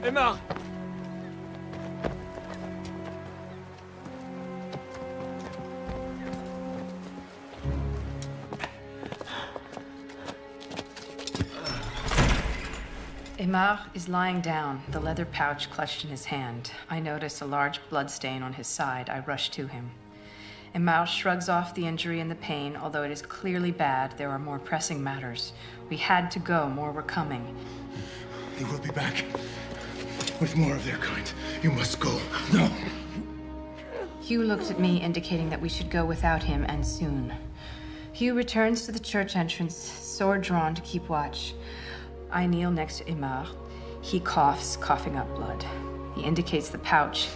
Omar! Omar is lying down, the leather pouch clutched in his hand. I notice a large blood stain on his side. I rush to him. Omar shrugs off the injury and the pain. Although it is clearly bad, there are more pressing matters. We had to go, more were coming. He will be back with more of their kind. You must go. No. Hugh looked at me, indicating that we should go without him, and soon. Hugh returns to the church entrance, sword drawn to keep watch. I kneel next to Omar. He coughs, coughing up blood. He indicates the pouch.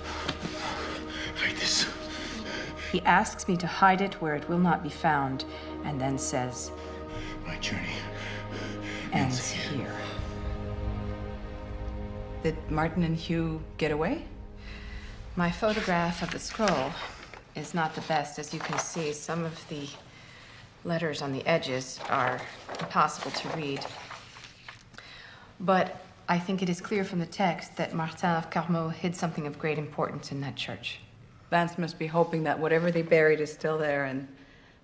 Hide this. He asks me to hide it where it will not be found, and then says, My journey ends here. Did Martin and Hugh get away? My photograph of the scroll is not the best. As you can see, some of the letters on the edges are impossible to read. But I think it is clear from the text that Martin of Carmaux hid something of great importance in that church. Vance must be hoping that whatever they buried is still there, and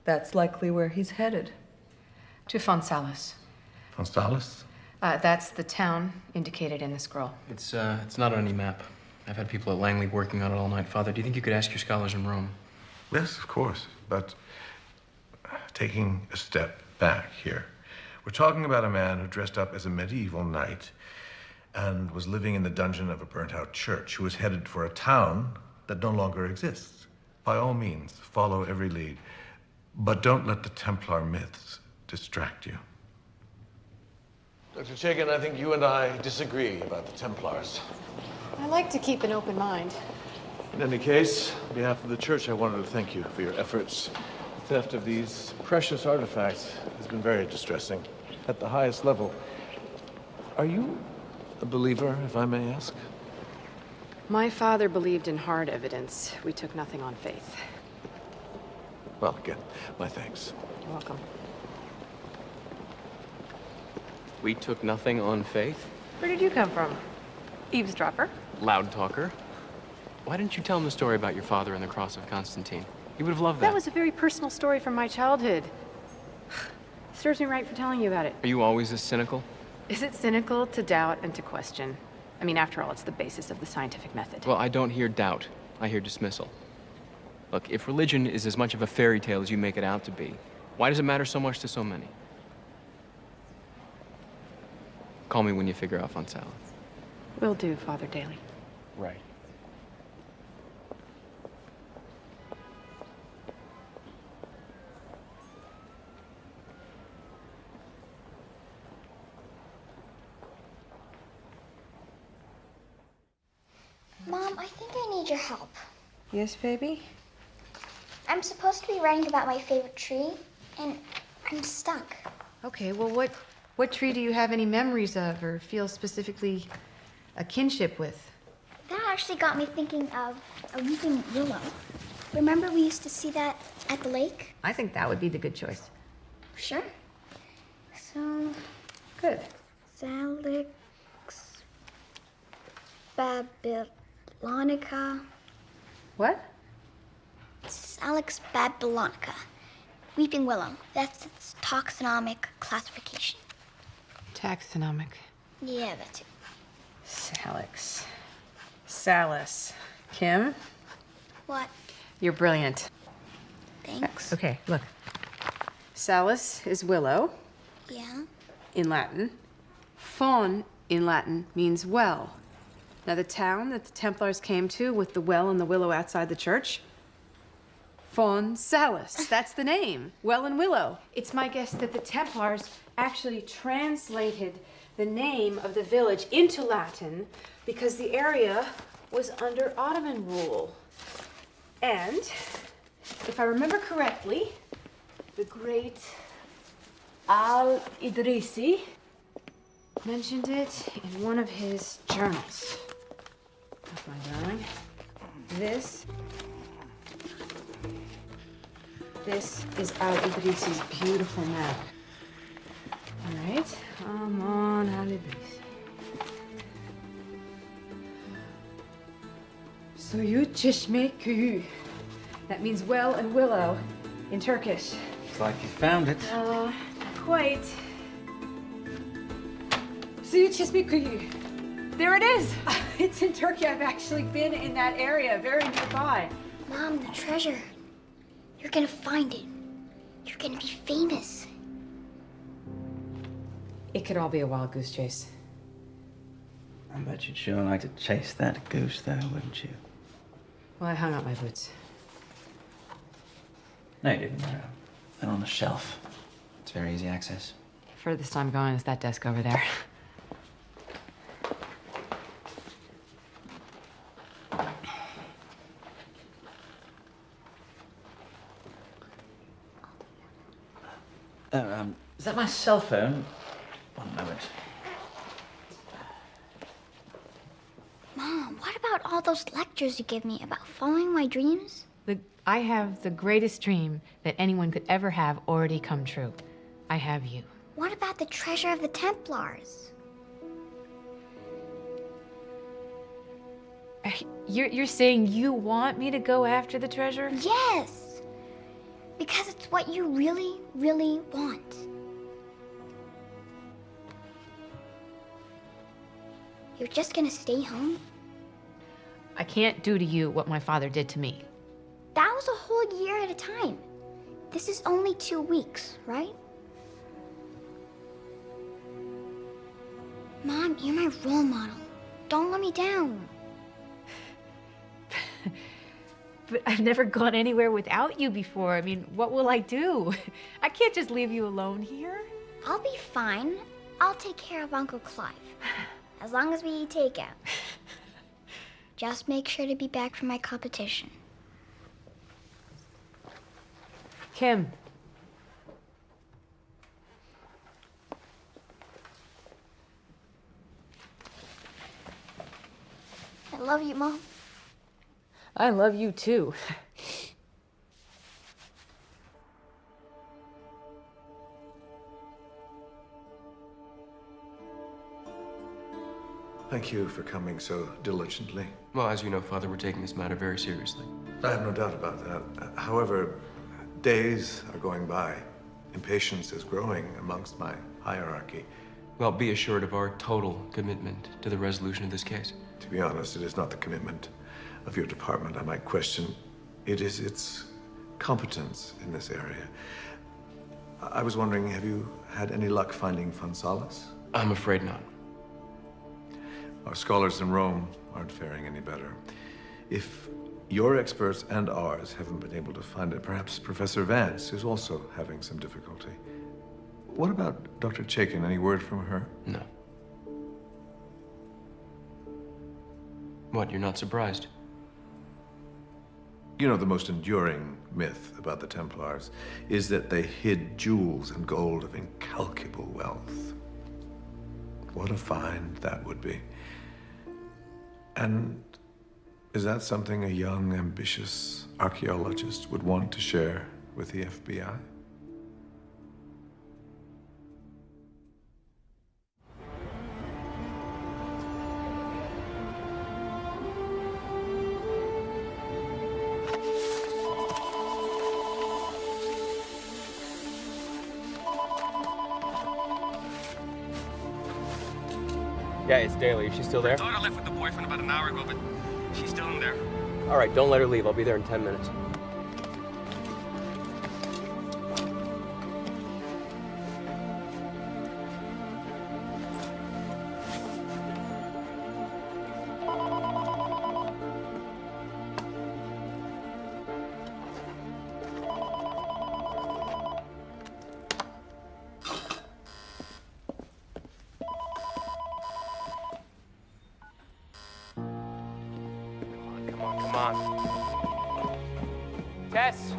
that's likely where he's headed. To Fonsalis. Fonsalis? That's the town indicated in the scroll. It's not on any map. I've had people at Langley working on it all night. Father, do you think you could ask your scholars in Rome? Yes, of course. But taking a step back here, we're talking about a man who dressed up as a medieval knight and was living in the dungeon of a burnt-out church, who was headed for a town that no longer exists. By all means, follow every lead, but don't let the Templar myths distract you. Dr. 𝗪𝗃𝗵, I think you and I disagree about the Templars. I like to keep an open mind. In any case, on behalf of the church, I wanted to thank you for your efforts. The theft of these precious artifacts has been very distressing at the highest level. Are you a believer, if I may ask? My father believed in hard evidence. We took nothing on faith. Well, again, my thanks. You're welcome. We took nothing on faith? Where did you come from? Eavesdropper? Loud talker. Why didn't you tell him the story about your father and the cross of Constantine? He would have loved that. That was a very personal story from my childhood. Serves me right for telling you about it. Are you always this cynical? Is it cynical to doubt and to question? I mean, after all, it's the basis of the scientific method. Well, I don't hear doubt. I hear dismissal. Look, if religion is as much of a fairy tale as you make it out to be, why does it matter so much to so many? Call me when you figure out Fonsalis. Will do, Father Daly. Right. Mom, I think I need your help. Yes, baby? I'm supposed to be writing about my favorite tree, and I'm stuck. Okay, well, what tree do you have any memories of or feel specifically a kinship with? That actually got me thinking of a weeping willow. Remember we used to see that at the lake? I think that would be the good choice. Sure. So... Good. 𝗟𝘃𝗵𝗵𝗺. What? 𝗟𝘃𝗵𝗵𝗺. Weeping willow. That's its taxonomic classification. Taxonomic. Yeah, that's it. Salix. Salis. Kim? What? You're brilliant. Thanks. Okay, look. Salus is willow. Yeah? In Latin. Faun in Latin means well. Now, the town that the Templars came to with the well and the willow outside the church, Fonsalis. That's the name. Well and willow. It's my guess that the Templars actually translated the name of the village into Latin because the area was under Ottoman rule. And, if I remember correctly, the great Al-Idrisi mentioned it in one of his journals. That's my darling. This is Al-Idrisi's beautiful map. All right, come on, Al-Idrisi. 𝗪𝗀𝗁𝗃𝗵𝗄. That means well and willow in Turkish. It's like you found it. Not quite. 𝗪𝗀𝗁𝗃𝗵𝗄. There it is. It's in Turkey. I've actually been in that area, very nearby. Mom, the treasure. You're gonna find it. You're gonna be famous. It could all be a wild goose chase. I bet you'd sure like to chase that goose, though, wouldn't you? Well, I hung up my boots. No, you didn't. They're on the shelf. It's very easy access. Furthest I'm going is that desk over there. Is that my cell phone? One moment. Mom, what about all those lectures you give me about following my dreams? I have the greatest dream that anyone could ever have already come true. I have you. What about the treasure of the Templars? You're saying you want me to go after the treasure? Yes! Because it's what you really, really want. You're just gonna stay home? I can't do to you what my father did to me. That was a whole year at a time. This is only 2 weeks, right? Mom, you're my role model. Don't let me down. But I've never gone anywhere without you before. I mean, what will I do? I can't just leave you alone here. I'll be fine. I'll take care of Uncle Clive. As long as we eat takeout. Just make sure to be back for my competition. Kim. I love you, Mom. I love you too. Thank you for coming so diligently. Well, as you know, Father, we're taking this matter very seriously. I have no doubt about that. However, days are going by. Impatience is growing amongst my hierarchy. Well, be assured of our total commitment to the resolution of this case. To be honest, it is not the commitment of your department I might question. It is its competence in this area. I was wondering, have you had any luck finding 𝗠𝗏? I'm afraid not. Our scholars in Rome aren't faring any better. If your experts and ours haven't been able to find it, perhaps Professor Vance is also having some difficulty. What about Dr. 𝗟𝗃? Any word from her? No. What, you're not surprised? You know, the most enduring myth about the Templars is that they hid jewels and gold of incalculable wealth. What a find that would be. And is that something a young, ambitious archaeologist would want to share with the FBI? Yeah, it's Daly. Is she still there? My daughter left with the boyfriend about an hour ago, but she's still in there. All right, don't let her leave. I'll be there in 10 minutes. Come on. Tess!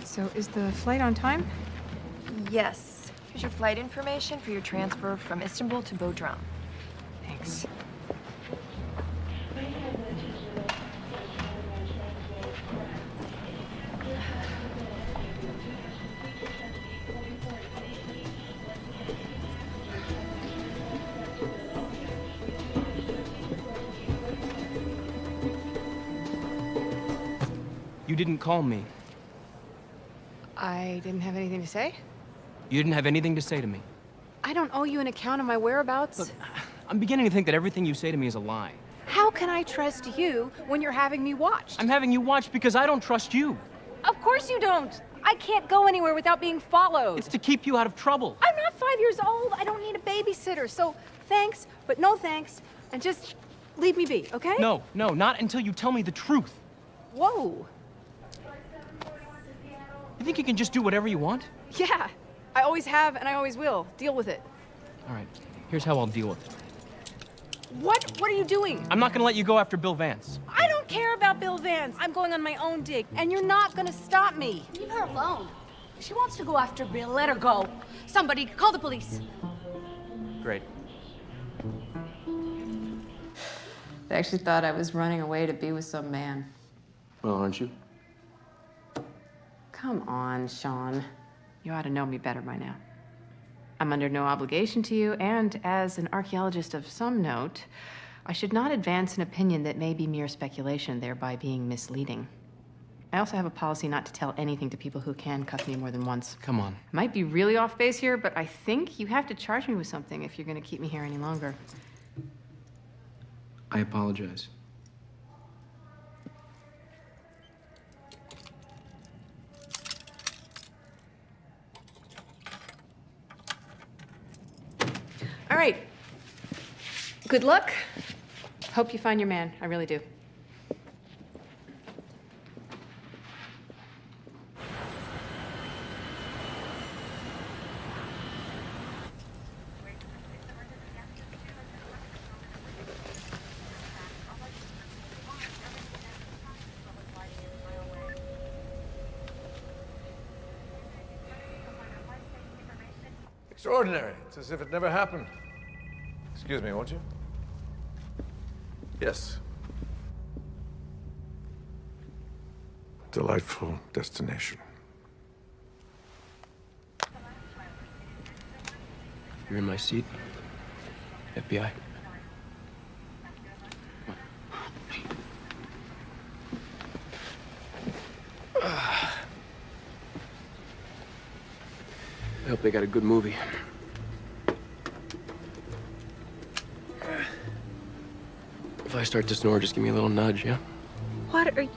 So is the flight on time? Yes. Here's your flight information for your transfer from Istanbul to Bodrum. Thanks. You didn't call me. I didn't have anything to say? You didn't have anything to say to me. I don't owe you an account of my whereabouts. Look, I'm beginning to think that everything you say to me is a lie. How can I trust you when you're having me watched? I'm having you watched because I don't trust you. Of course you don't. I can't go anywhere without being followed. It's to keep you out of trouble. I'm not 5 years old. I don't need a babysitter. So thanks, but no thanks. And just leave me be, okay? No, not until you tell me the truth. Whoa. You think you can just do whatever you want? Yeah. I always have and I always will. Deal with it. All right, here's how I'll deal with it. What are you doing? I'm not gonna let you go after Bill Vance. I don't care about Bill Vance. I'm going on my own dig, and you're not gonna stop me. Leave her alone. She wants to go after Bill. Let her go. Somebody call the police. Great. They actually thought I was running away to be with some man. Well, aren't you? Come on, Sean. You ought to know me better by now. I'm under no obligation to you, and as an archaeologist of some note, I should not advance an opinion that may be mere speculation, thereby being misleading. I also have a policy not to tell anything to people who can cuff me more than once. Come on. I might be really off base here, but I think you have to charge me with something if you're going to keep me here any longer. I apologize. All right. Good luck. Hope you find your man. I really do. Extraordinary. It's as if it never happened. Excuse me, won't you? Yes. Delightful destination. You're in my seat. FBI. I hope they got a good movie. If I start to snore, just give me a little nudge, yeah? What are you...